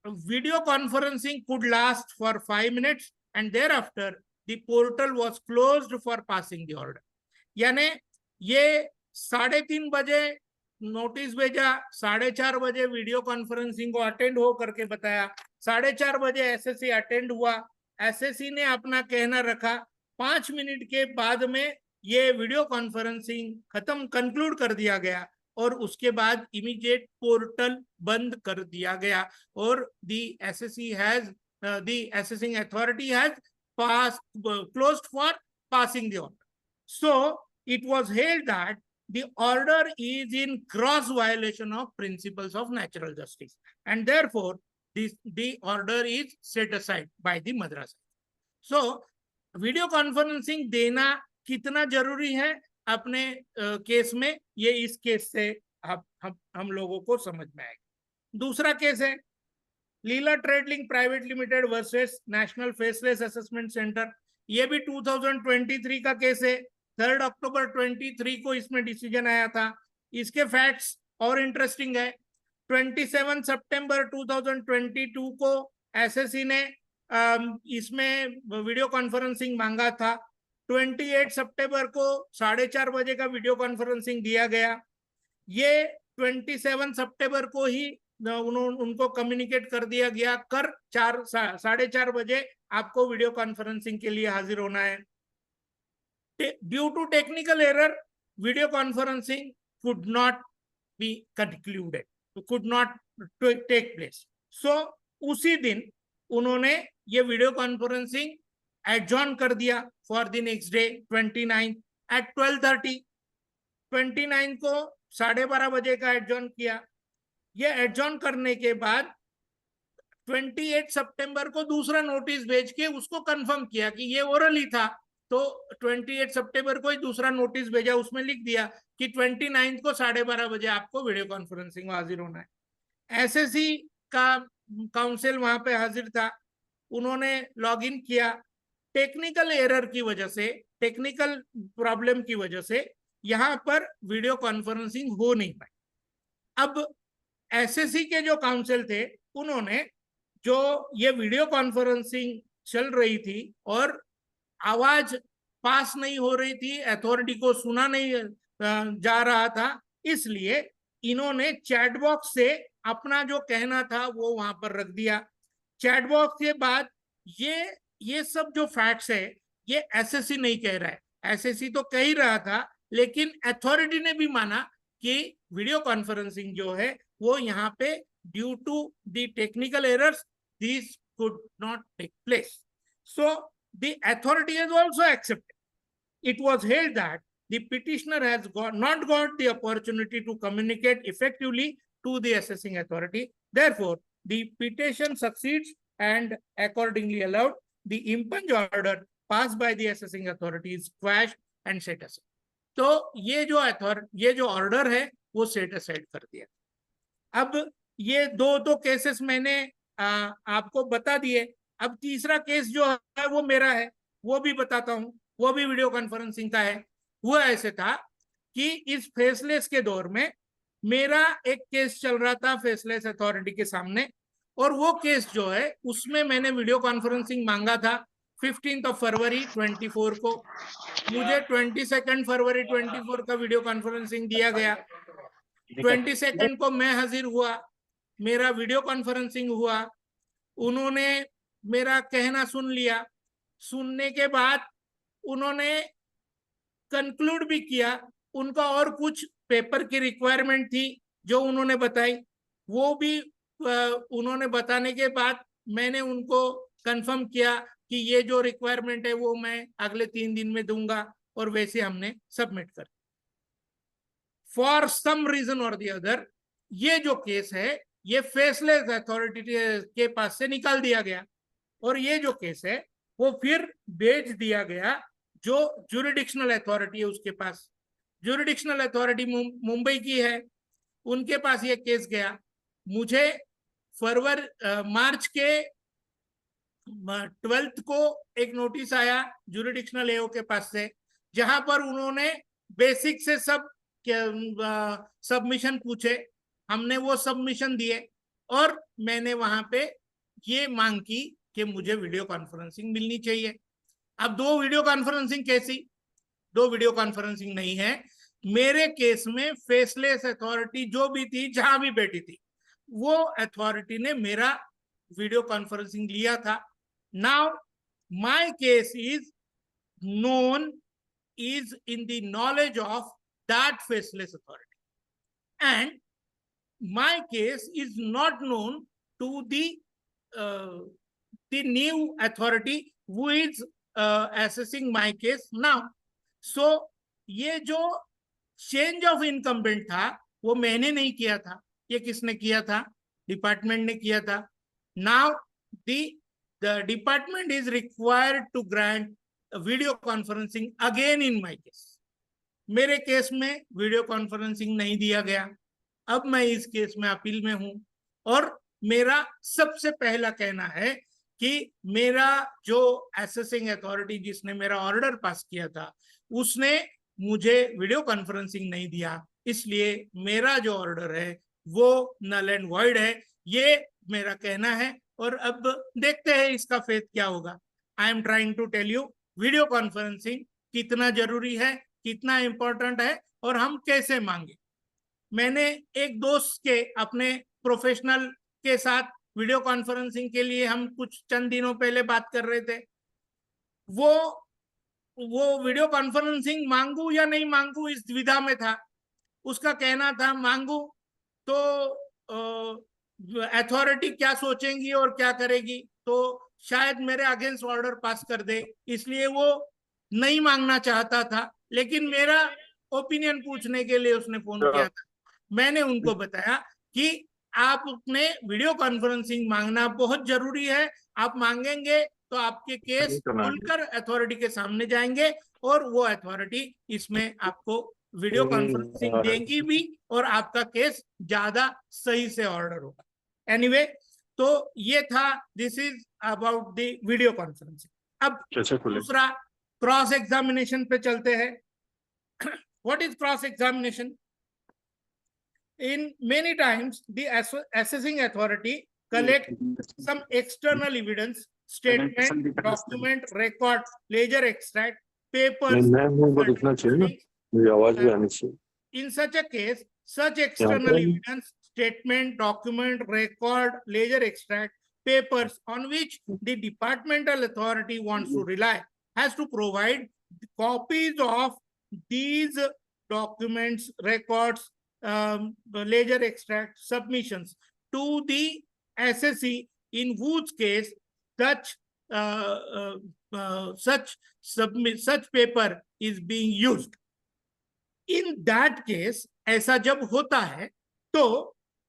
video conferencing could last for 5 minutes and thereafter the portal was closed for passing the order. यानी ये 3:30 बजे नोटिस भेजा, 4:30 बजे वीडियो कॉन्फ्रेंसिंग को अटेंड हो करके बताया, 4:30 बजे एसएससी अटेंड हुआ, एसएससी ने अपना कहना रखा, 5 मिनट के बाद में ये वीडियो कॉन्फ्रेंसिंग खत्म कंक्लूड कर दिया गया, और उसके बाद इमीडिएट पोर्टल बंद कर दिया गया, और the assessee has the assessing authority has closed for passing the order. So it was held that the order is in gross violation of principles of natural justice, and therefore the order is set aside by the Madras. So video conferencing देना कितना जरूरी है अपने केस में, ये इस केस से हम लोगों को समझ में आएगा। दूसरा केस है लीला ट्रेडलिंग private limited versus national faceless assessment centre. ये भी 2023 का केस है। 3 अक्टूबर 23 को इसमें डिसीजन आया था। इसके फैक्ट्स और इंटरेस्टिंग है। 27 सितंबर 2022 को एसएससी ने इसमें वीडियो कॉन्फ्रेंसिंग मांगा था। 28 सितंबर को 4:30 बजे का वीडियो कॉन्फ्रेंसिंग दिया गया। ये 27 सितंबर को ही उनको कम्युनिकेट कर दिया गया, कर 4:30 बजे आपको वीडियो कॉन्फ्रेंसिंग के लिए हाजिर होना है। Due to technical error video conferencing could not be concluded, could not take place. So उसी दिन उन्होंने ये वीडियो कॉन्फ्रेंसिंग एडजॉर्न कर दिया for the next day 29 at 12:30। 29 को 12:30 बजे का एडजॉर्न किया। ये एडजॉर्न करने के बाद 28 सितंबर को दूसरा नोटिस भेज के उसको कंफर्म किया कि ये ओरली था, तो 28 सितंबर को ही दूसरा नोटिस भेजा, उसमें लिख दिया कि 29 को 12:30 बजे आपको वीडियो कॉन्फ्रेंसिंग में हाजिर होना है। एसएससी का काउंसिल वहां पे हाजिर था, उन्होंने लॉगिन किया। टेक्निकल एरर की वजह से, टेक्निकल प्रॉब्लम की वजह से यहाँ पर वीडियो कॉन्फ्रेंसिंग हो नहीं पाई। अब एसएससी के जो काउंसिल थे उन्होंने जो ये वीडियो कॉन्फ्रेंसिंग चल रही थी और आवाज पास नहीं हो रही थी, अथॉरिटी को सुना नहीं जा रहा था, इसलिए इन्होंने चैट बॉक्स से अपना जो कहना था वो वहां पर रख दिया। चैट बॉक्स के बाद ये सब जो फैक्ट्स है ये एसएससी नहीं कह रहा है, एसएससी तो कह ही रहा था, लेकिन अथॉरिटी ने भी माना कि वीडियो कॉन्फ्रेंसिंग जो है वो यहाँ पे due to the technical errors this could not take place. So the authority has also accepted. It was held that the petitioner has not got the opportunity to communicate effectively to the assessing authority. Therefore, the petition succeeds and accordingly allowed. The impunged order passed by the assessing authority is quashed and set aside. तो ये जो ऑर्डर है वो सेट असाइड कर दिया. अब ये दो केसेस मैंने आपको बता दिए. अब तीसरा केस जो है वो मेरा है, वो भी बताता हूं. वो भी वीडियो कॉन्फ्रेंसिंग का है. वो ऐसे था कि इस फेसलेस के दौर में मेरा एक केस चल रहा था फेसलेस अथॉरिटी के सामने, और वो केस जो है उसमें मैंने वीडियो कॉन्फ्रेंसिंग मांगा था 15 फरवरी 24 को. मुझे 22 फरवरी 24 का वीडियो कॉन्फ्रेंसिंग दिया गया. 22 को मैं हाजिर हुआ, मेरा वीडियो कॉन्फ्रेंसिंग हुआ. उन्होंने मेरा कहना सुन लिया. सुनने के बाद उन्होंने कंक्लूड भी किया. उनका और कुछ पेपर की रिक्वायरमेंट थी जो उन्होंने बताई, वो भी उन्होंने बताने के बाद मैंने उनको कंफर्म किया कि ये जो रिक्वायरमेंट है वो मैं अगले 3 दिन में दूंगा, और वैसे हमने सबमिट कर. फॉर सम रीजन और द अदर ये जो केस है ये फेसलेस अथॉरिटी के पास से निकाल दिया गया, और ये जो केस है वो फिर भेज दिया गया जो ज्यूरिडिक्शनल अथॉरिटी है उसके पास. ज्यूरिडिक्शनल अथॉरिटी मुंबई की है, उनके पास ये केस गया. मुझे मार्च के 12 को एक नोटिस आया ज्यूरिडिक्शनल एओ के पास से, जहां पर उन्होंने बेसिक से सब सबमिशन पूछे. हमने वो सबमिशन दिए और मैंने वहां पे ये मांग की कि मुझे वीडियो कॉन्फ्रेंसिंग मिलनी चाहिए. अब 2 वीडियो कॉन्फ्रेंसिंग कैसी? 2 वीडियो कॉन्फ्रेंसिंग नहीं है. मेरे केस में फेसलेस अथॉरिटी जो भी थी, जहां भी बैठी थी, वो अथॉरिटी ने मेरा वीडियो कॉन्फ्रेंसिंग लिया था. Now my case is known, is in the knowledge of that faceless authority, and my case is not known to the new authority who is assessing my case now. So ये जो चेंज ऑफ इनकम्बेंट था वो मैंने नहीं किया था. ये किसने किया था? डिपार्टमेंट ने किया था. Now the department is required to grant video conferencing again in my case. मेरे केस में वीडियो कॉन्फ्रेंसिंग नहीं दिया गया. अब मैं इस केस में अपील में हूं, और मेरा सबसे पहला कहना है कि मेरा जो असेसिंग अथॉरिटी जिसने मेरा ऑर्डर पास किया था उसने मुझे वीडियो कॉन्फ्रेंसिंग नहीं दिया, इसलिए मेरा जो ऑर्डर है वो नल एंड वॉइड है. ये मेरा कहना है, और अब देखते हैं इसका फेथ क्या होगा. I am trying to tell you video conferencing कितना जरूरी है, कितना इंपॉर्टेंट है, और हम कैसे मांगे. मैंने एक दोस्त के अपने प्रोफेशनल के साथ वीडियो कॉन्फ्रेंसिंग के लिए हम कुछ चंद दिनों पहले बात कर रहे थे. वो वीडियो कॉन्फ्रेंसिंग मांगू या नहीं मांगू इस द्विधा में था. उसका कहना था मांगू तो अथॉरिटी क्या सोचेंगी और क्या करेगी, तो शायद मेरे अगेंस्ट ऑर्डर पास कर दे, इसलिए वो नहीं मांगना चाहता था. लेकिन मेरा ओपिनियन पूछने के लिए उसने फोन किया था. मैंने उनको बताया कि आपने वीडियो कॉन्फ्रेंसिंग मांगना बहुत जरूरी है. आप मांगेंगे तो आपके केस खुलकर अथॉरिटी के सामने जाएंगे, और वो अथॉरिटी इसमें आपको वीडियो कॉन्फ्रेंसिंग देगी भी, और आपका केस ज्यादा सही से ऑर्डर होगा. एनीवे, तो ये था, this is about the video conferencing. अब दूसरा क्रॉस एग्जामिनेशन पे चलते हैं. What is cross examination? In many times the assessing authority collect some external evidence, statement, document, record, ledger extract, papers. In such a case, such external evidence, statement, document, record, ledger extract, papers on which the departmental authority wants to rely has to provide copies of these documents, records, ledger extract, submissions to the SSE, in whose case such such paper is being used. In that case, ऐसा जब होता है तो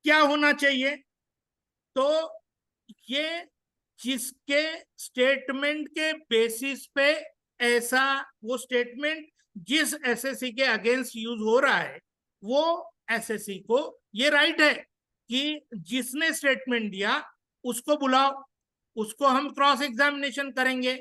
क्या होना चाहिए? तो ये जिसके स्टेटमेंट के बेसिस पे ऐसा वो स्टेटमेंट जिस एसएससी के अगेंस्ट यूज हो रहा है, वो एसएससी को ये राइट है कि जिसने स्टेटमेंट दिया उसको बुलाओ, उसको हम क्रॉस एग्जामिनेशन करेंगे।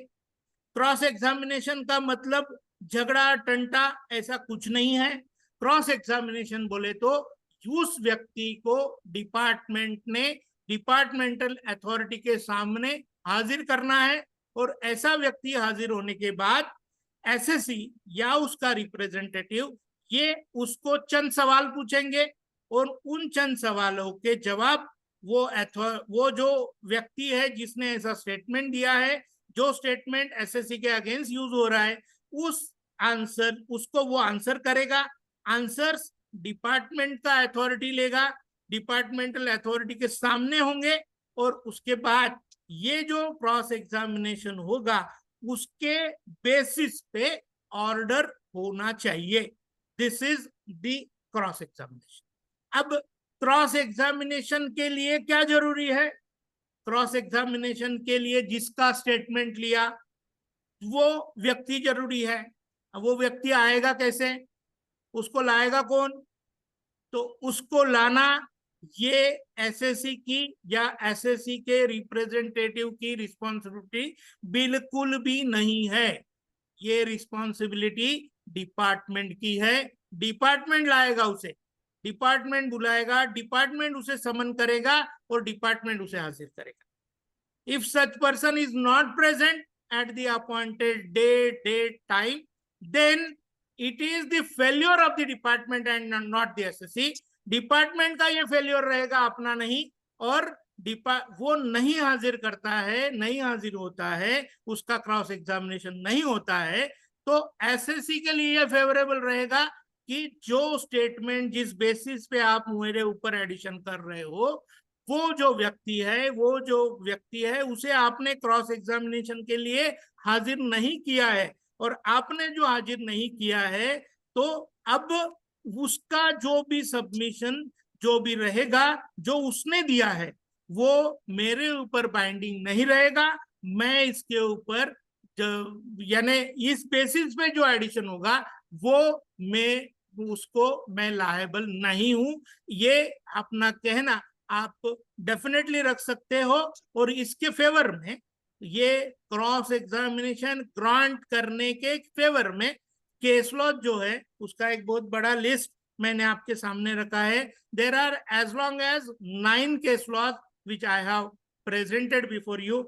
क्रॉस एग्जामिनेशन का मतलब झगड़ा टंटा ऐसा कुछ नहीं है। क्रॉस एग्जामिनेशन बोले तो उस व्यक्ति को डिपार्टमेंट ने डिपार्टमेंटल अथॉरिटी के सामने हाजिर करना है, और ऐसा व्यक्ति हाजिर होने के बाद एसएससी या उसका रिप्रेजेंटेटिव ये उसको चंद सवाल पूछेंगे, और उन चंद सवालों के जवाब वो जो व्यक्ति है जिसने ऐसा स्टेटमेंट दिया है, जो स्टेटमेंट एसएससी के अगेंस्ट यूज हो रहा है, उसको वो आंसर करेगा। आंसर्स डिपार्टमेंट का अथॉरिटी लेगा, डिपार्टमेंटल अथॉरिटी के सामने होंगे, और उसके बाद ये जो क्रॉस एग्जामिनेशन होगा उसके बेसिस पे ऑर्डर होना चाहिए। This is the cross examination. अब क्रॉस एग्जामिनेशन के लिए क्या जरूरी है? क्रॉस एग्जामिनेशन के लिए जिसका स्टेटमेंट लिया वो व्यक्ति जरूरी है। अब वो व्यक्ति आएगा कैसे? उसको लाएगा कौन? तो उसको लाना ये एसएससी की या एसएससी के रिप्रेजेंटेटिव की रिस्पॉन्सिबिलिटी बिल्कुल भी नहीं है। ये रिस्पॉन्सिबिलिटी डिपार्टमेंट की है। डिपार्टमेंट लाएगा उसे, डिपार्टमेंट बुलाएगा, डिपार्टमेंट उसे समन करेगा और डिपार्टमेंट उसे हाजिर करेगा। If such person is not present at the appointed date, time, then it is the failure of the department and not the SSC. Department का ये फेल्योर रहेगा, अपना नहीं। और वो नहीं हाजिर करता है, नहीं हाजिर होता है, उसका क्रॉस एग्जामिनेशन नहीं होता है, तो एसएससी के लिए फेवरेबल रहेगा कि जो स्टेटमेंट जिस बेसिस पे आप मेरे ऊपर एडिशन कर रहे हो, वो जो व्यक्ति है उसे आपने क्रॉस एग्जामिनेशन के लिए हाजिर नहीं किया है, और आपने जो हाजिर नहीं किया है तो अब उसका जो भी सबमिशन जो भी रहेगा जो उसने दिया है वो मेरे ऊपर बाइंडिंग नहीं रहेगा। मैं इसके ऊपर यानी इस बेसिस पे जो एडिशन होगा वो मैं लायबल नहीं हूं। ये अपना कहना आप डेफिनेटली रख सकते हो। और इसके फेवर में ये क्रॉस एग्जामिनेशन ग्रांट करने के फेवर में केस लॉ जो है उसका एक बहुत बड़ा लिस्ट मैंने आपके सामने रखा है। There are as long as 9 case laws which I have presented before you.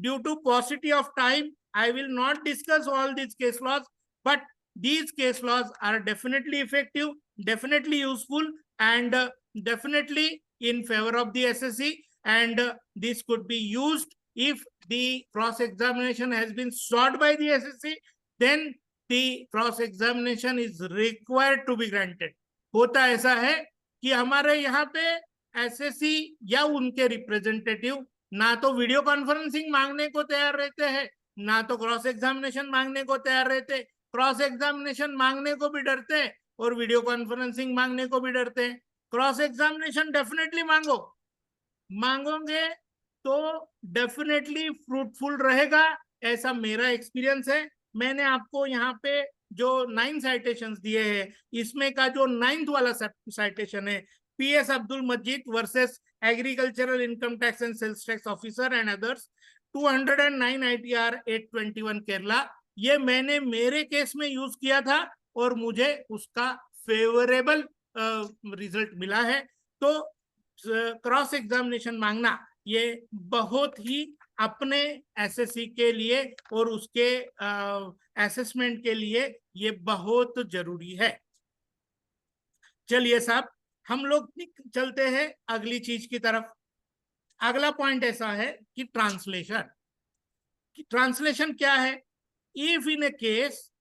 Due to paucity of time, I will not discuss all these case laws, but these case laws are definitely effective, definitely useful, and definitely in favor of the SSC, and this could be used if the cross examination has been sought by the SSC, then the cross examination is required to be granted. होता ऐसा है कि हमारे यहाँ पे एसएससी या उनके रिप्रेजेंटेटिव ना तो वीडियो कॉन्फ्रेंसिंग मांगने को तैयार रहते हैं, ना तो क्रॉस एग्जामिनेशन मांगने को तैयार रहते। क्रॉस एग्जामिनेशन मांगने को भी डरते हैं और वीडियो कॉन्फ्रेंसिंग मांगने को भी डरते हैं। क्रॉस एग्जामिनेशन डेफिनेटली मांगोगे तो डेफिनेटली फ्रूटफुल रहेगा, ऐसा मेरा एक्सपीरियंस है। मैंने आपको यहाँ पे जो 9 साइटेशंस दिए हैं, इसमें का जो 9th वाला साइटेशन है, PS Abdul Majid versus Agricultural Income Tax and Sales Tax Officer and others, 209 ITR 821 Kerala, ये मैंने मेरे केस में यूज किया था और मुझे उसका फेवरेबल रिजल्ट मिला है। तो क्रॉस एग्जामिनेशन मांगना ये बहुत ही अपने एसएससी के लिए और उसके असेसमेंट के लिए ये बहुत जरूरी है। चलिए साहब, हम लोग चलते हैं अगली चीज की तरफ। अगला पॉइंट ऐसा है कि ट्रांसलेशन क्या है? If in A case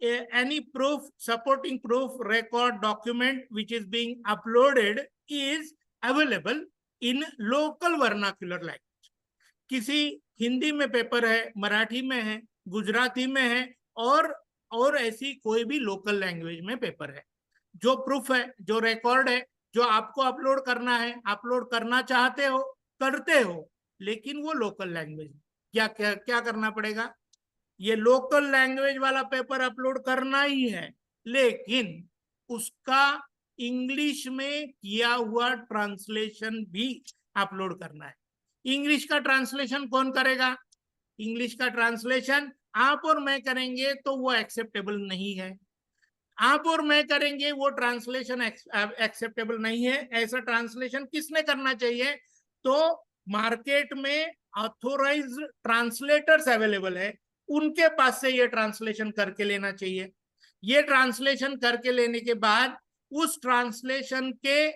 any proof, supporting proof, record, document which is being uploaded is available in local vernacular language, किसी हिंदी में पेपर है, मराठी में है, गुजराती में है और ऐसी कोई भी लोकल लैंग्वेज में पेपर है। जो प्रूफ है, जो रिकॉर्ड है, जो आपको अपलोड करना है, अपलोड करना चाहते हो, करते हो, लेकिन वो लोकल लैंग्वेज। क्या क्या क्या करना पड़ेगा? ये लोकल लैंग्वेज वाला पेपर अपलोड करना ही है, लेकिन उसका इंग्लिश में किया हुआ ट्रांसलेशन भी अपलोड करना है। इंग्लिश का ट्रांसलेशन कौन करेगा? इंग्लिश का ट्रांसलेशन आप और मैं करेंगे तो वो एक्सेप्टेबल नहीं है। आप और मैं करेंगे वो ट्रांसलेशन एक्सेप्टेबल नहीं है। ऐसा ट्रांसलेशन किसने करना चाहिए? तो मार्केट में ऑथोराइज्ड ट्रांसलेटर्स अवेलेबल है, उनके पास से ये ट्रांसलेशन करके लेना चाहिए। ये ट्रांसलेशन करके लेने के बाद उस ट्रांसलेशन के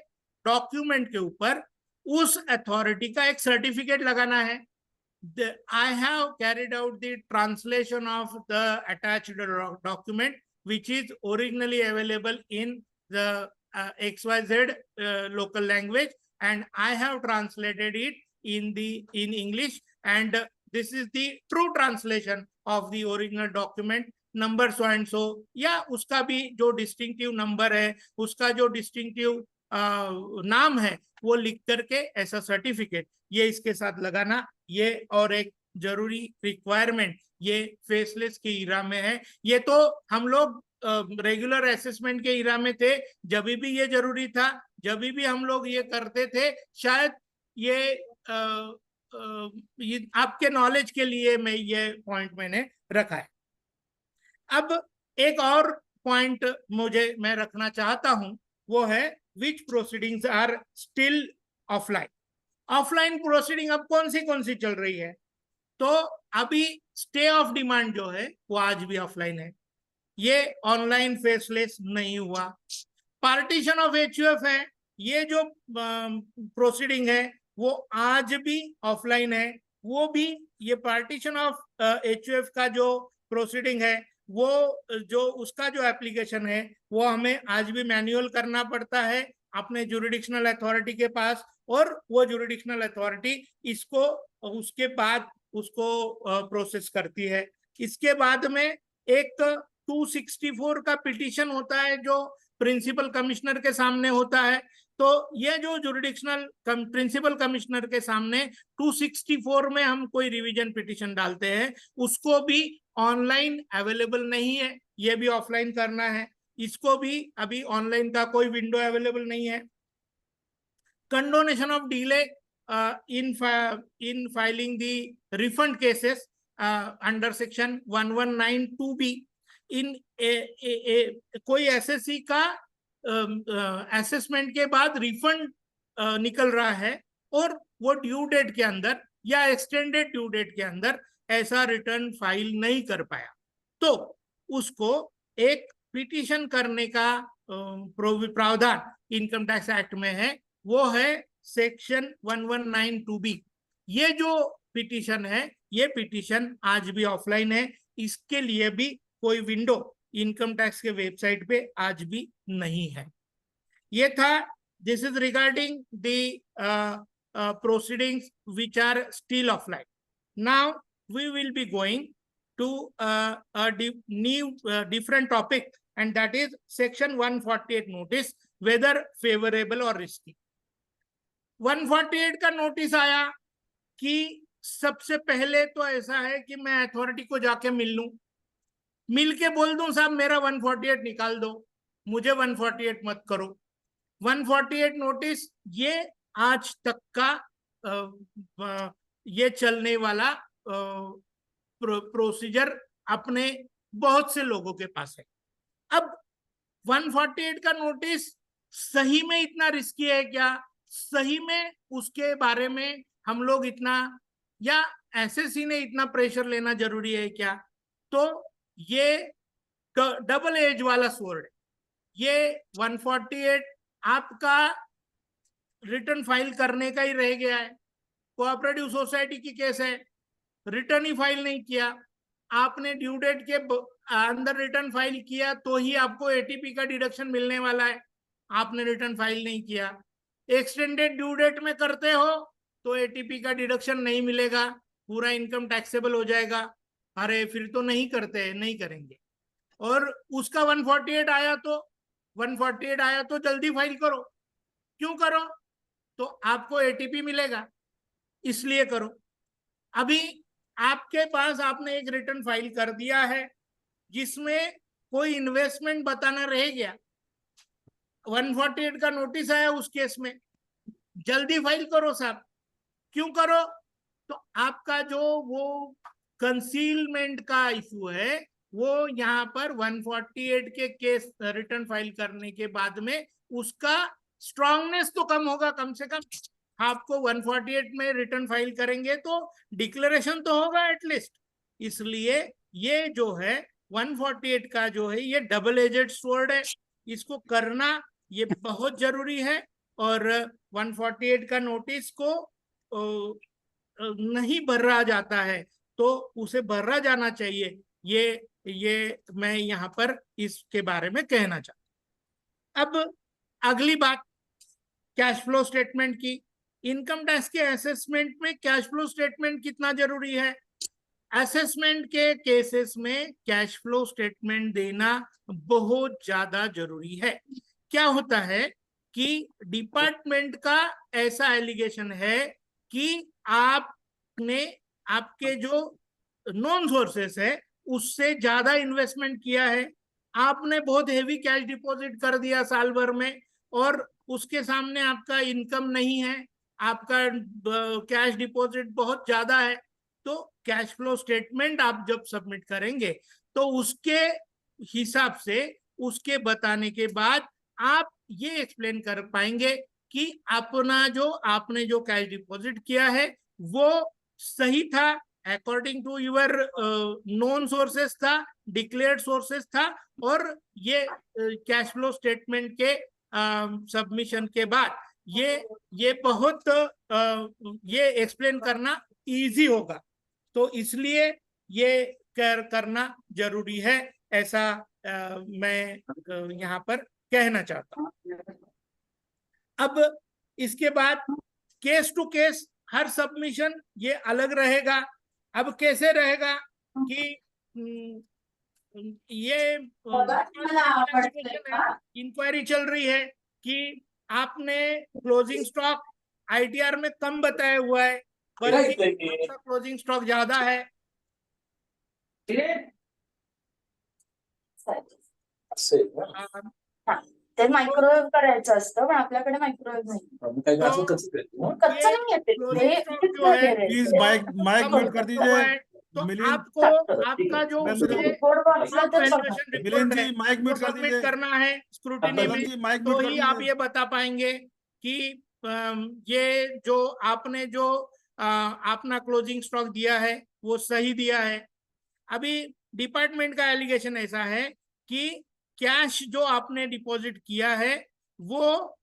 डॉक्यूमेंट के ऊपर उस अथॉरिटी का एक सर्टिफिकेट लगाना है। I have carried out the translation of the attached document, which is originally available in the XYZ local language, and I have translated it in English, and this is the true translation of the original document, number so and so, या उसका भी जो डिस्टिंक्टिव नंबर है, उसका जो डिस्टिंक्टिव नाम है, वो लिख करके ऐसा सर्टिफिकेट ये इसके साथ लगाना, ये और एक जरूरी रिक्वायरमेंट ये फेसलेस के इरा में है। ये तो हम लोग रेगुलर असेसमेंट के इरा में थे, जब भी ये जरूरी था, जब भी हम लोग ये करते थे। शायद ये आपके नॉलेज के लिए मैं ये पॉइंट मैंने रखा है। अब एक और पॉइंट मैं रखना चाहता हूं, वो है which proceedings are still offline. Offline proceeding अब कौन सी चल रही है? तो अभी स्टे ऑफ डिमांड जो है वो आज भी ऑफलाइन है, ये ऑनलाइन फेसलेस नहीं हुआ। पार्टीशन ऑफ HUF है, ये जो प्रोसीडिंग है वो आज भी ऑफलाइन है। वो भी ये पार्टीशन ऑफ HUF का जो प्रोसीडिंग है, वो जो उसका जो एप्लीकेशन है वो हमें आज भी मैन्युअल करना पड़ता है अपने जुरिडिक्शनल अथॉरिटी के पास, और वो जुरिडिक्शनल अथॉरिटी इसको उसके बाद उसको प्रोसेस करती है। इसके बाद में एक 264 का पिटीशन होता है जो प्रिंसिपल कमिश्नर के सामने होता है। तो ये जो जुरिडिक्शनल प्रिंसिपल कमिश्नर के सामने 264 में हम कोई रिवीजन पिटीशन डालते हैं, उसको भी ऑनलाइन अवेलेबल नहीं है, ये भी ऑफलाइन करना है। इसको भी अभी ऑनलाइन का कोई विंडो अवेलेबल नहीं है। Condonation of delay in filing the refund cases under section 1192B in कोई एसएससी का असेसमेंट के बाद रिफंड निकल रहा है और वो ड्यू डेट के अंदर या एक्सटेंडेड ड्यू डेट के अंदर ऐसा रिटर्न फाइल नहीं कर पाया, तो उसको एक पिटीशन करने का प्रावधान इनकम टैक्स एक्ट में है, वो है सेक्शन 1192B। ये जो पिटीशन है, ये पिटीशन आज भी ऑफलाइन है, इसके लिए भी कोई विंडो इनकम टैक्स के वेबसाइट पे आज भी नहीं है। ये था, this is regarding the proceedings which are still offline. Now we will be going to a new different topic, and that is section 148 notice, whether favorable or risky. 148 का नोटिस आया कि सबसे पहले तो ऐसा है कि मैं अथॉरिटी को जाके मिल लूं, मिल के बोल दूं साहब मेरा 148 निकाल दो, मुझे 148 मत करो। 148 नोटिस ये आज तक का ये चलने वाला प्रोसीजर अपने बहुत से लोगों के पास है। अब 148 का नोटिस सही में इतना रिस्की है क्या? सही में उसके बारे में हम लोग इतना, या एसएससी ने इतना प्रेशर लेना जरूरी है क्या? तो ये डबल एज वाला स्वॉर्ड है। ये 148 आपका रिटर्न फाइल करने का ही रह गया है। कोऑपरेटिव सोसाइटी की केस है, रिटर्न ही फाइल नहीं किया, आपने ड्यू डेट के अंदर रिटर्न फाइल किया तो ही आपको एटीपी का डिडक्शन मिलने वाला है, आपने रिटर्न फाइल नहीं किया। एक्सटेंडेड ड्यू डेट में करते हो तो एटीपी का डिडक्शन नहीं मिलेगा, पूरा इनकम टैक्सेबल हो जाएगा, अरे फिर तो नहीं करते, नहीं करेंगे। और उसका 148 आया तो 148 आया तो जल्दी फाइल करो। क्यों करो? तो आपको एटीपी मिलेगा, इसलिए करो। अभी आपके पास आपने एक रिटर्न फाइल कर दिया है जिसमें कोई इन्वेस्टमेंट बताना रह गया, 148 का नोटिस आया उस केस में, जल्दी फाइल करो साहब। क्यों करो? तो आपका जो वो कंसीलमेंट का इशू है वो यहाँ पर 148 के केस रिटर्न फाइल करने के बाद में उसका स्ट्रांगनेस तो कम होगा, कम से कम आपको 148 में रिटर्न फाइल करेंगे तो डिक्लेरेशन तो होगा एटलीस्ट। इसलिए ये जो है 148 का जो है ये डबल एजेड स्वॉर्ड है, इसको करना ये बहुत जरूरी है। और 148 का नोटिस को नहीं भरा जाता है तो उसे भरा जाना चाहिए, ये मैं यहाँ पर इसके बारे में कहना चाहता। अब अगली बात कैश फ्लो स्टेटमेंट की। इनकम टैक्स के असेसमेंट में कैश फ्लो स्टेटमेंट कितना जरूरी है? असेसमेंट के केसेस में कैश फ्लो स्टेटमेंट देना बहुत ज्यादा जरूरी है। क्या होता है कि डिपार्टमेंट का ऐसा एलिगेशन है कि आपने आपके जो नॉन सोर्सेस है उससे ज्यादा इन्वेस्टमेंट किया है, आपने बहुत हेवी कैश डिपॉजिट कर दिया साल भर में और उसके सामने आपका इनकम नहीं है, आपका कैश डिपॉजिट बहुत ज्यादा है। तो कैश फ्लो स्टेटमेंट आप जब सबमिट करेंगे तो उसके हिसाब से, उसके बताने के बाद आप ये एक्सप्लेन कर पाएंगे कि आपने जो कैश डिपॉजिट किया है वो सही था, according to your known sources था, डिक्लेयर्ड सोर्सेस था। और ये कैश फ्लो स्टेटमेंट के सबमिशन के बाद ये बहुत ये एक्सप्लेन करना इजी होगा, तो इसलिए ये करना जरूरी है, ऐसा मैं यहाँ पर कहना चाहता हूँ। अब इसके बाद केस टू केस हर सबमिशन ये अलग रहेगा। अब कैसे रहेगा कि ये इंक्वायरी चल रही है कि आपने क्लोजिंग स्टॉक आईटीआर में कम बताया हुआ है, बल्कि क्लोजिंग स्टॉक ज्यादा है। ते मायक्रोवेव्ह करायचं असतं पण आपल्याकडे मायक्रोवेव्ह नाही, कच्चं नाही येते प्लीज माइक म्यूट कर दीजिए। तो आपको आपका जो मिलिंद जी माइक म्यूट कर दीजिए, करना है स्क्रूटिनी में, तो ही आप ये बता पाएंगे कि ये जो आपने जो अपना क्लोजिंग स्टॉक दिया है वो सही दिया है। अभी डिपार्टमेंट का एलिगेशन ऐसा है कि कैश जो आपने डिपॉजिट किया है वो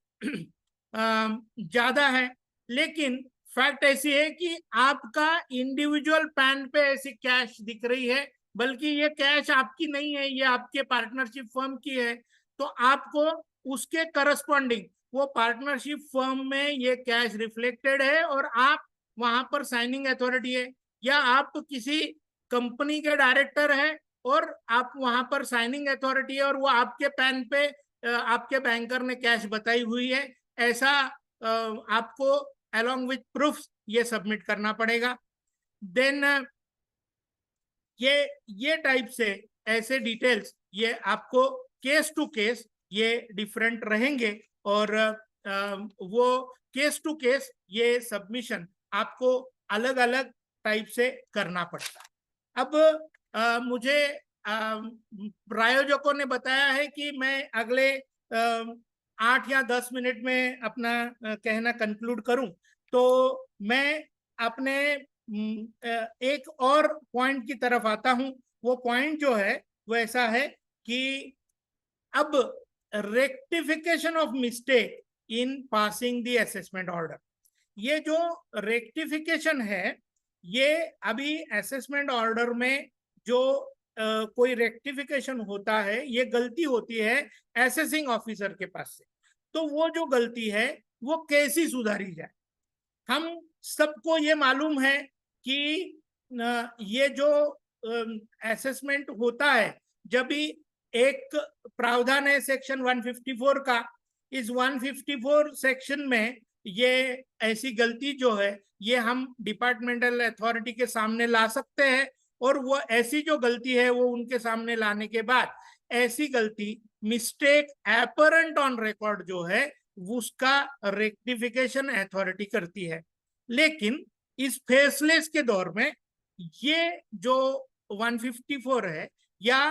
ज्यादा है, लेकिन फैक्ट ऐसी है कि आपका इंडिविजुअल पैन पे ऐसी कैश दिख रही है, बल्कि ये कैश आपकी नहीं है, ये आपके पार्टनरशिप फर्म की है। तो आपको उसके करस्पॉन्डिंग वो पार्टनरशिप फर्म में ये कैश रिफ्लेक्टेड है और आप वहां पर साइनिंग अथॉरिटी है, या आप किसी कंपनी के डायरेक्टर है और आप वहां पर साइनिंग अथॉरिटी है और वो आपके पैन पे आपके बैंकर ने कैश बताई हुई है, ऐसा आपको along with proofs ये सबमिट करना पड़ेगा। देन ये टाइप से ऐसे डिटेल्स ये आपको केस टू केस ये डिफरेंट रहेंगे और वो केस टू केस ये सबमिशन आपको अलग अलग टाइप से करना पड़ता है। अब मुझे प्रायोजकों ने बताया है कि मैं अगले 8 या 10 मिनट में अपना कहना कंक्लूड करूं, तो मैं अपने एक और पॉइंट की तरफ आता हूं। वो पॉइंट जो है वो ऐसा है कि अब rectification of mistake in passing the assessment order, ये जो रेक्टिफिकेशन है ये अभी असेसमेंट ऑर्डर में जो कोई रेक्टिफिकेशन होता है ये गलती होती है असेसिंग ऑफिसर के पास से, तो वो जो गलती है वो कैसी सुधारी जाए। हम सबको ये मालूम है कि ये जो असेसमेंट होता है, जब भी एक प्रावधान है सेक्शन 154 का, इस 154 सेक्शन में ये ऐसी गलती जो है ये हम डिपार्टमेंटल अथॉरिटी के सामने ला सकते हैं, और वो ऐसी जो गलती है वो उनके सामने लाने के बाद ऐसी गलती मिस्टेक एपरेंट ऑन रिकॉर्ड जो है उसका रेक्टिफिकेशन अथॉरिटी करती है। लेकिन इस फेसलेस के दौर में ये जो 154 है या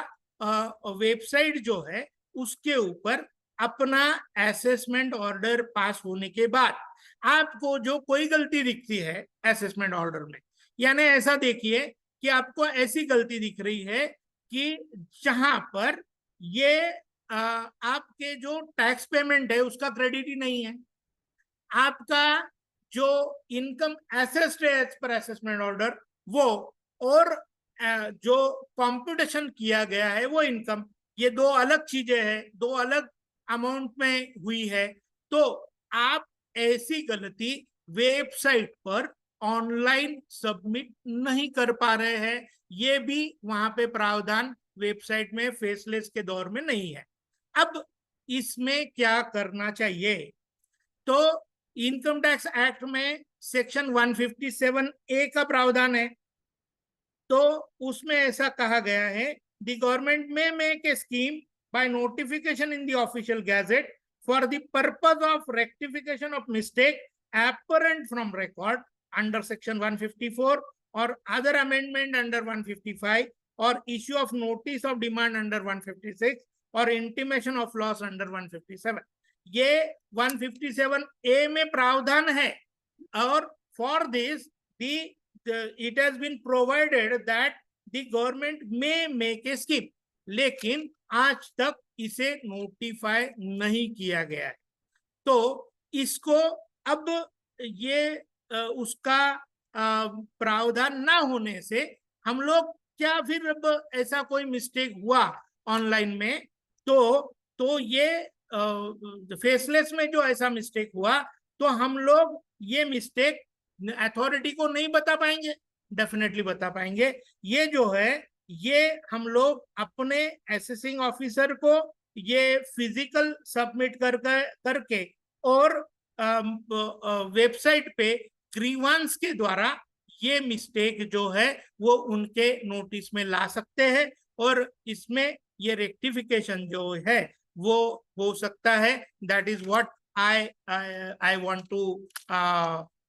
वेबसाइट जो है उसके ऊपर अपना असेसमेंट ऑर्डर पास होने के बाद आपको जो कोई गलती दिखती है असेसमेंट ऑर्डर में, यानी ऐसा देखिए कि आपको ऐसी गलती दिख रही है कि जहां पर ये आपके जो टैक्स पेमेंट है उसका क्रेडिट ही नहीं है, आपका जो इनकम असेस्ड है एज पर असेसमेंट ऑर्डर वो, और जो कंप्यूटेशन किया गया है वो इनकम, ये दो अलग चीजें हैं, दो अलग अमाउंट में हुई है। तो आप ऐसी गलती वेबसाइट पर ऑनलाइन सबमिट नहीं कर पा रहे हैं, ये भी वहां पे प्रावधान वेबसाइट में फेसलेस के दौर में नहीं है। अब इसमें क्या करना चाहिए? तो इनकम टैक्स एक्ट में सेक्शन 157A का प्रावधान है, तो उसमें ऐसा कहा गया है, द गवर्नमेंट में make a scheme by notification in the official gazette for the purpose of rectification of mistake apparent from record under section 154 or other amendment under 155 or issue of notice of demand under 156 or intimation of loss under 157। ये 157A में प्रावधान है, और for this it has been provided that the government may make a scheme, लेकिन आज तक इसे नोटिफाई नहीं किया गया है। तो इसको अब ये उसका प्रावधान ना होने से हम लोग क्या फिर अब ऐसा कोई मिस्टेक हुआ ऑनलाइन में तो ये फेसलेस में जो ऐसा मिस्टेक हुआ तो हम लोग ये मिस्टेक अथॉरिटी को नहीं बता पाएंगे, डेफिनेटली बता पाएंगे। ये जो है ये हम लोग अपने असेसिंग ऑफिसर को ये फिजिकल सबमिट करके और वेबसाइट पे ग्रीवांस के द्वारा ये मिस्टेक जो है वो उनके नोटिस में ला सकते हैं, और इसमें ये रेक्टिफिकेशन जो है वो हो सकता है। That is what I want to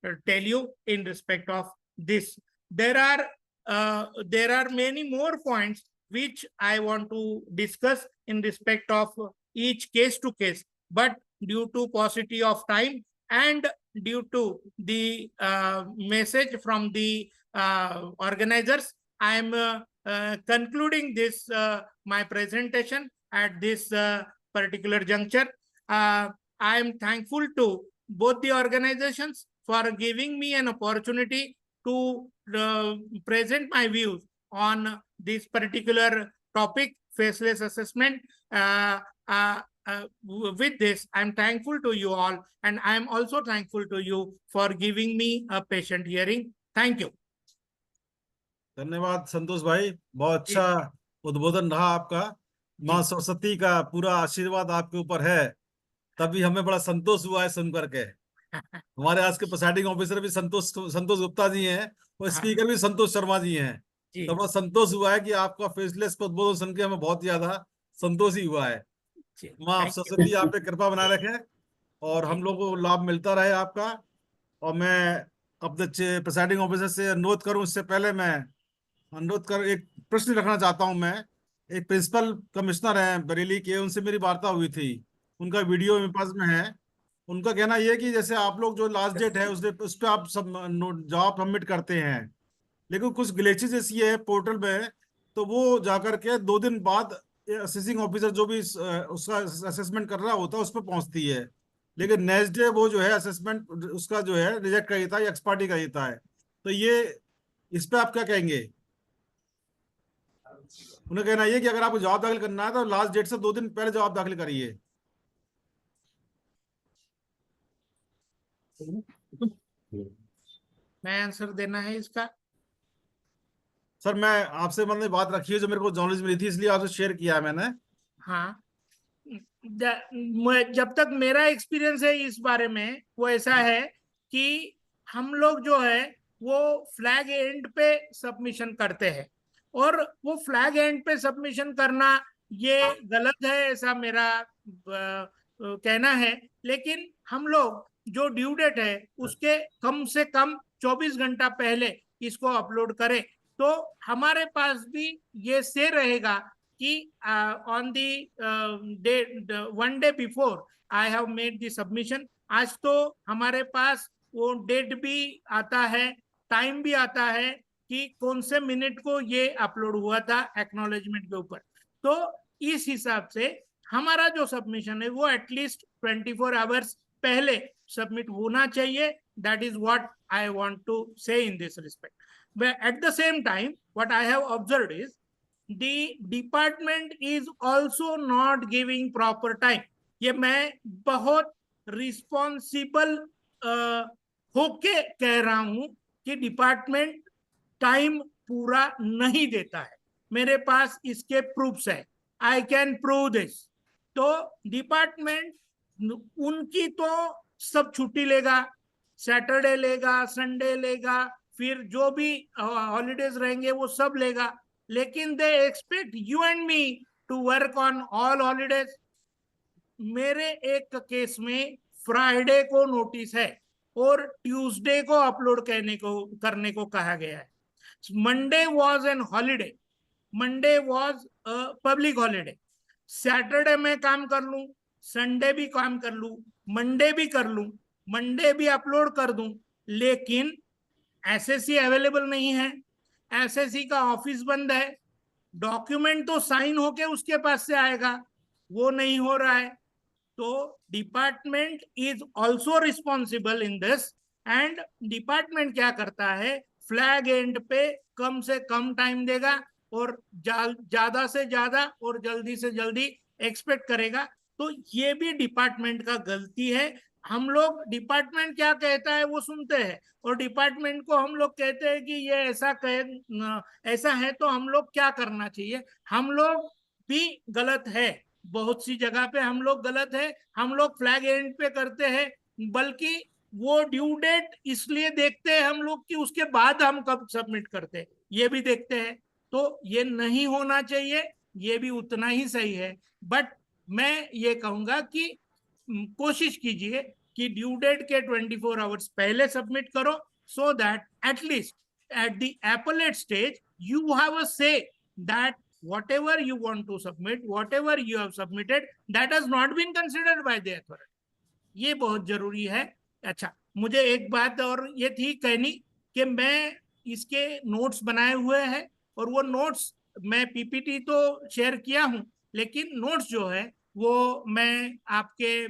tell you in respect of this. There are many more points which I want to discuss in respect of each case to case, but due to paucity of time and due to the message from the organizers, I am concluding this my presentation at this particular juncture. I am thankful to both the organizations for giving me an opportunity to present my views on this particular topic, faceless assessment. With this, I'm thankful to you all, and I'm also thankful to you for giving me a patient hearing. Thank you. धन्यवाद संतोष भाई, बहुत अच्छा उद्बोधन रहा आपका। माँ सरस्वती का पूरा आशीर्वाद आपके ऊपर है, तभी हमें बड़ा संतोष हुआ है सुन करके। हमारे आज के प्रिसाइडिंग ऑफिसर भी संतोष गुप्ता जी हैं और स्पीकर भी संतोष शर्मा जी हैं। तो बड़ा संतोष हुआ है कि आपका फेसलेस को उद्बोधन सुन के हमें बहुत ज्यादा संतोष ही हुआ है। माँ सरस्वती आप पे कृपा बनाए रखे और हम लोगों को लाभ मिलता रहे आपका। और मैं अपने प्रिसाइडिंग ऑफिसर से अनुरोध करूं, इससे पहले मैं एक प्रश्न रखना चाहता हूं। मैं एक प्रिंसिपल कमिश्नर हैं बरेली के, उनसे मेरी वार्ता हुई थी, उनका वीडियो मेरे पास में है। उनका कहना यह है कि जैसे आप लोग जो लास्ट डेट है उस पर आप सब जवाब सबमिट करते हैं, लेकिन कुछ ग्लिचेस ऐसी है पोर्टल में, तो वो जाकर के 2 दिन बाद असेसिंग ऑफिसर जो भी उसका असेसमेंट कर रहा होता है उस पर पहुंचती है, लेकिन नेक्स्ट डे वो जो है असेसमेंट उसका जो है रिजेक्ट कर देता है या एक्सपार्टी कर देता है। तो ये इस पे आप क्या कहेंगे? उन्हें कहना ये कि अगर आपको जवाब दाखिल करना है तो लास्ट डेट से 2 दिन पहले जवाब दाखिल करिए। मैं आंसर देना है इसका। सर मैं आपसे मतलब बात रखी है जो मेरे को नॉलेज मिली थी, इसलिए आपसे शेयर किया है मैंने। हाँ, जब तक मेरा एक्सपीरियंस है इस बारे में, वो ऐसा है कि हम लोग जो है वो फ्लैग एंड पे सबमिशन करते हैं, और वो फ्लैग एंड पे सबमिशन करना ये गलत है, ऐसा मेरा कहना है। लेकिन हम लोग जो ड्यू डेट है उसके कम से कम 24 घंटा पहले इसको अपलोड करें, तो हमारे पास भी ये से रहेगा कि on the day 1 day before I have made the submission. आज तो हमारे पास वो डेट भी आता है, टाइम भी आता है कि कौन से मिनट को ये अपलोड हुआ था एक्नॉलेजमेंट के ऊपर। तो इस हिसाब से हमारा जो सबमिशन है वो एटलीस्ट 24 आवर्स पहले सबमिट होना चाहिए। That is what I want to say in this respect. But at the same time, what I have observed is the department is also not giving proper time. ये मैं बहुत रिस्पॉन्सिबल होके कह रहा हूं कि डिपार्टमेंट टाइम पूरा नहीं देता है। मेरे पास इसके प्रूफ्स है, आई कैन प्रूव दिस। तो डिपार्टमेंट उनकी तो सब छुट्टी लेगा, सैटरडे लेगा, संडे लेगा, फिर जो भी हॉलीडेज रहेंगे वो सब लेगा, लेकिन they expect you and me to work on all holidays. मेरे एक केस में फ्राइडे को नोटिस है और ट्यूसडे को अपलोड करने को कहा गया है। Monday was an holiday, Monday was public holiday. Saturday में काम कर लूं, संडे भी काम कर लूं, मंडे भी कर लूं, मंडे भी अपलोड कर दूं, लेकिन एसएससी अवेलेबल नहीं है, एसएससी का ऑफिस बंद है, डॉक्यूमेंट तो साइन होके उसके पास से आएगा, वो नहीं हो रहा है। तो department is also responsible in this, and department क्या करता है, फ्लैग एंड पे कम से कम टाइम देगा और ज्यादा से ज्यादा और जल्दी से जल्दी एक्सपेक्ट करेगा। तो ये भी डिपार्टमेंट का गलती है। हम लोग डिपार्टमेंट क्या कहता है वो सुनते हैं, और डिपार्टमेंट को हम लोग कहते हैं कि ये ऐसा है तो हम लोग क्या करना चाहिए। हम लोग भी गलत है, बहुत सी जगह पे हम लोग गलत है। हम लोग फ्लैग एंड पे करते हैं, बल्कि वो ड्यू डेट इसलिए देखते हैं हम लोग कि उसके बाद हम कब सबमिट करते हैं, ये भी देखते हैं। तो ये नहीं होना चाहिए, ये भी उतना ही सही है। बट मैं ये कहूंगा कि कोशिश कीजिए कि ड्यू डेट के 24 आवर्स पहले सबमिट करो, so that at least at the appellate stage you have a say that whatever you want to submit, whatever you have submitted, that has not been considered by the authority. ये बहुत जरूरी है। अच्छा, मुझे एक बात और ये थी कहनी कि मैं इसके नोट्स बनाए हुए हैं, और वो नोट्स मैं पीपीटी तो शेयर किया हूं, लेकिन नोट्स जो है वो मैं आपके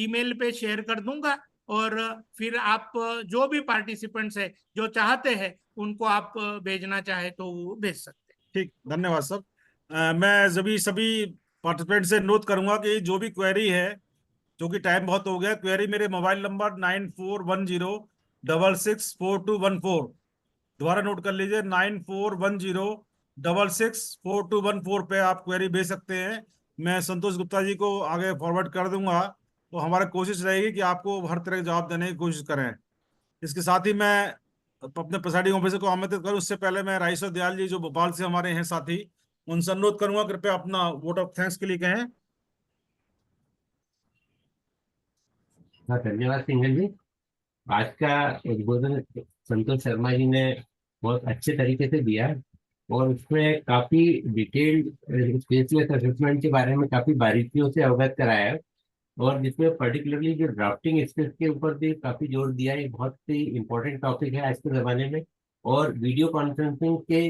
ईमेल पे शेयर कर दूंगा, और फिर आप जो भी पार्टिसिपेंट्स है जो चाहते हैं उनको आप भेजना चाहे तो वो भेज सकते हैं। ठीक, धन्यवाद सर। मैं सभी पार्टिसिपेंट से अनुरोध करूंगा कि जो भी क्वेरी है, जो कि टाइम बहुत हो गया, क्वेरी मेरे मोबाइल नंबर 9410664214, दोबारा नोट कर लीजिए 9410664214 पे आप क्वेरी भेज सकते हैं। मैं संतोष गुप्ता जी को आगे फॉरवर्ड कर दूंगा, तो हमारी कोशिश रहेगी कि आपको हर तरह का जवाब देने की कोशिश करें। इसके साथ ही मैं अपने प्रिसाइडिंग ऑफिसर को आमंत्रित करूं, उससे पहले मैं राइसर दयाल जी जो भोपाल से हमारे हैं साथी, उनसे अनुरोध करूंगा कृपया अपना वोट ऑफ थैंक्स के लिए कहें। हाँ, धन्यवाद सिंघल जी। आज का उद्बोधन संतोष शर्मा जी ने बहुत अच्छे तरीके से दिया, और उसमें काफी डिटेल्ड स्पेसलेस असेसमेंट के बारे में काफी बारीकियों से अवगत कराया है, और जिसमें पर्टिकुलरली जो ड्राफ्टिंग स्किल्स के ऊपर भी काफी जोर दिया है। बहुत ही इम्पोर्टेंट टॉपिक है आज के जमाने में। और वीडियो कॉन्फ्रेंसिंग के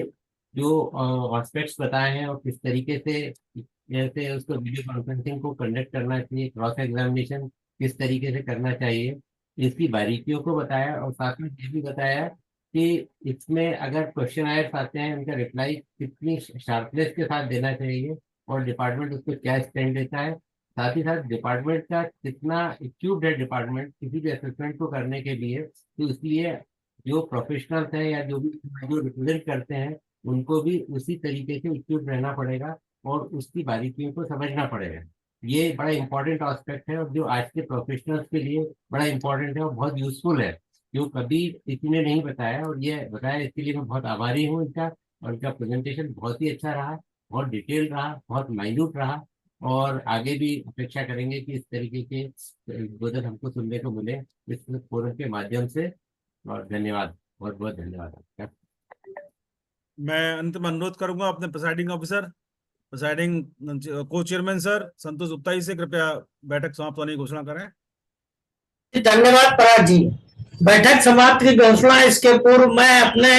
जो एस्पेक्ट्स बताए हैं और किस तरीके से जैसे उसको वीडियो कॉन्फ्रेंसिंग को कंडक्ट करना चाहिए, क्रॉस एग्जामिनेशन किस तरीके से करना चाहिए, इसकी बारीकियों को बताया। और साथ में ये भी बताया कि इसमें अगर क्वेश्चन आयर्स आते हैं उनका रिप्लाई कितनी शार्पनेस के साथ देना चाहिए, और डिपार्टमेंट उसको क्या स्टैंड देता है। साथ ही साथ डिपार्टमेंट का कितना इक्विप्ड है डिपार्टमेंट किसी भी असेसमेंट को करने के लिए। तो इसलिए जो प्रोफेशनल्स हैं या जो भी जो रिप्रेजेंट करते हैं उनको भी उसी तरीके से इक्विप रहना पड़ेगा और उसकी बारीकियों को समझना पड़ेगा। ये बड़ा इंपॉर्टेंट एस्पेक्ट है और जो आज के प्रोफेशनल्स के लिए बड़ा इंपॉर्टेंट है और बहुत यूजफुल है, जो कभी किसी ने नहीं बताया और ये बताया, इसके लिए मैं बहुत आभारी हूँ इनका। और इनका प्रेजेंटेशन बहुत ही अच्छा रहा, बहुत डिटेल रहा, बहुत माइन्यूट रहा और आगे भी अपेक्षा करेंगे कि इस तरीके के उद्बोधन हमको सुनने को मिले इस फोरम के माध्यम से। और धन्यवाद, बहुत बहुत धन्यवाद। मैं अंत में अनुरोध करूंगा अपने प्रिसाइडिंग ऑफिसर, प्रिसाइडिंग को चेयरमैन सर संतोष गुप्ता जी से कृपया बैठक समाप्त होने की घोषणा करें। धन्यवाद पराग जी। बैठक समाप्त की घोषणा इसके पूर्व मैं अपने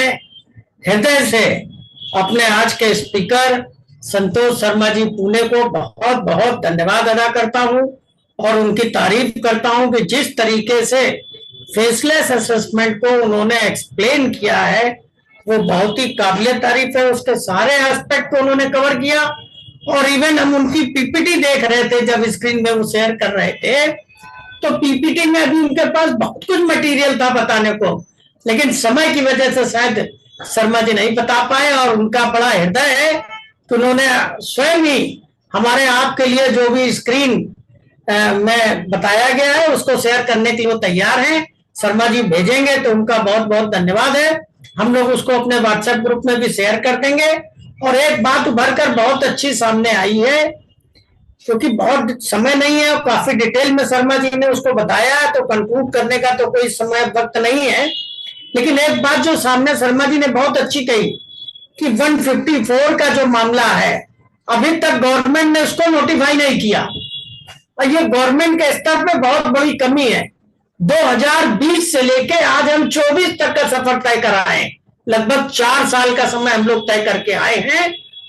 हृदय से अपने आज के स्पीकर संतोष शर्मा जी पुणे को बहुत बहुत धन्यवाद अदा करता हूं और उनकी तारीफ करता हूं कि जिस तरीके से फेसलेस असेसमेंट को उन्होंने एक्सप्लेन किया है वो बहुत ही काबिले तारीफ है। उसके सारे एस्पेक्ट को उन्होंने कवर किया और इवन हम उनकी पीपीटी देख रहे थे जब स्क्रीन में वो शेयर कर रहे थे, तो पीपीटी में भी उनके पास बहुत कुछ मटेरियल था बताने को, लेकिन समय की वजह से शायद शर्मा जी नहीं बता पाए। और उनका बड़ा हृदय है कि उन्होंने स्वयं ही हमारे आपके लिए जो भी स्क्रीन में बताया गया है उसको शेयर करने के लिए वो तैयार हैं। शर्मा जी भेजेंगे तो उनका बहुत बहुत धन्यवाद है। हम लोग उसको अपने व्हाट्सएप ग्रुप में भी शेयर कर देंगे। और एक बात उभर कर बहुत अच्छी सामने आई है, क्योंकि बहुत समय नहीं है और काफी डिटेल में शर्मा जी ने उसको बताया है, तो कंक्लूड करने का तो कोई समय वक्त नहीं है। लेकिन एक बात जो सामने शर्मा जी ने बहुत अच्छी कही कि 154 का जो मामला है अभी तक गवर्नमेंट ने उसको नोटिफाई नहीं किया और ये गवर्नमेंट के स्तर पे बहुत बड़ी कमी है। 2020 से लेके आज हम 24 तक का सफर तय करा है, लगभग 4 साल का समय हम लोग तय करके आए हैं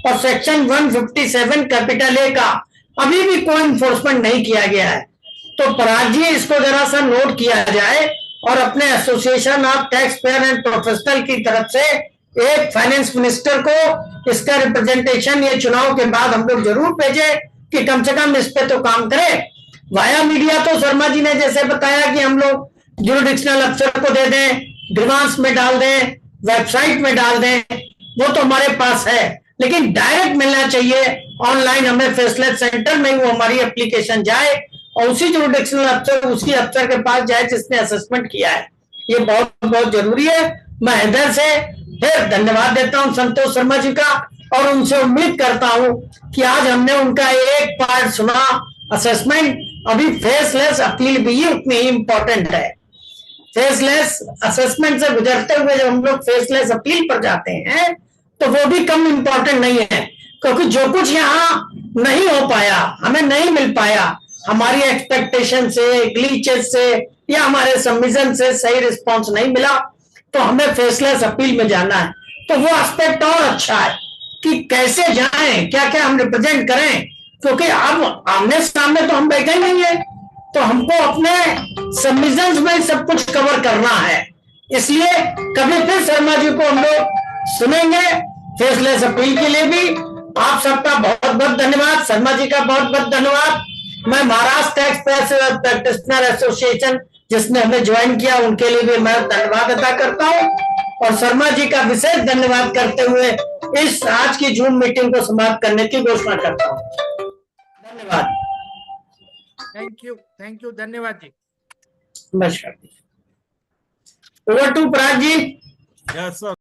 और सेक्शन 157 कैपिटल ए का अभी भी कोई इन्फोर्समेंट नहीं किया गया है। तो पराग जी इसको जरा सा नोट किया जाए और अपने association of tax payer and professional की तरफ से एक फाइनेंस मिनिस्टर को इसका रिप्रेजेंटेशन ये चुनाव के बाद हम लोग जरूर भेजे कि कम से कम इस पे तो काम करे। वाया मीडिया तो शर्मा जी ने जैसे बताया कि हम लोग ज्यूरिडिक्शनल अफसर को दे दें, ग्रीवांस में डाल दें, वेबसाइट में डाल दें, वो तो हमारे पास है, लेकिन डायरेक्ट मिलना चाहिए ऑनलाइन। हमें फेसलेस सेंटर में वो हमारी एप्लीकेशन जाए और उसी ज्यूरिडिक्शनल अफसर उसी अफसर के पास जाए जिसने असेसमेंट किया है। ये बहुत बहुत जरूरी है। मैं हृदय से फिर धन्यवाद देता हूं संतोष शर्मा जी का और उनसे उम्मीद करता हूं कि आज हमने उनका एक पार्ट सुना असेसमेंट, अभी फेसलेस अपील भी उतनी ही इम्पोर्टेंट है। फेसलेस असेसमेंट से गुजरते हुए जब हम लोग फेसलेस अपील पर जाते हैं तो वो भी कम इम्पोर्टेंट नहीं है, क्योंकि जो कुछ यहाँ नहीं हो पाया, हमें नहीं मिल पाया, हमारी एक्सपेक्टेशन से, ग्लीचेस से या हमारे सबमिशन से सही रिस्पॉन्स नहीं मिला, तो हमें फेसलेस अपील में जाना है। तो वो एस्पेक्ट और अच्छा है कि कैसे जाएं, क्या क्या हम रिप्रेजेंट करें, क्योंकि अब आमने सामने तो हम बैठे नहीं है, तो हमको अपने सबमिशंस में सब कुछ कवर करना है। इसलिए कभी फिर शर्मा जी को हम लोग सुनेंगे फेसलेस अपील के लिए भी। आप सबका बहुत बहुत धन्यवाद, शर्मा जी का बहुत बहुत धन्यवाद। मैं Maharashtra tax payer practitioner association जिसने हमें ज्वाइन किया उनके लिए भी मैं धन्यवाद अदा करता हूँ और शर्मा जी का विशेष धन्यवाद करते हुए इस आज की जूम मीटिंग को समाप्त करने की घोषणा करता हूँ। धन्यवाद। थैंक यू, धन्यवाद जी। नमस्कार। Over to Parag ji. Yes sir.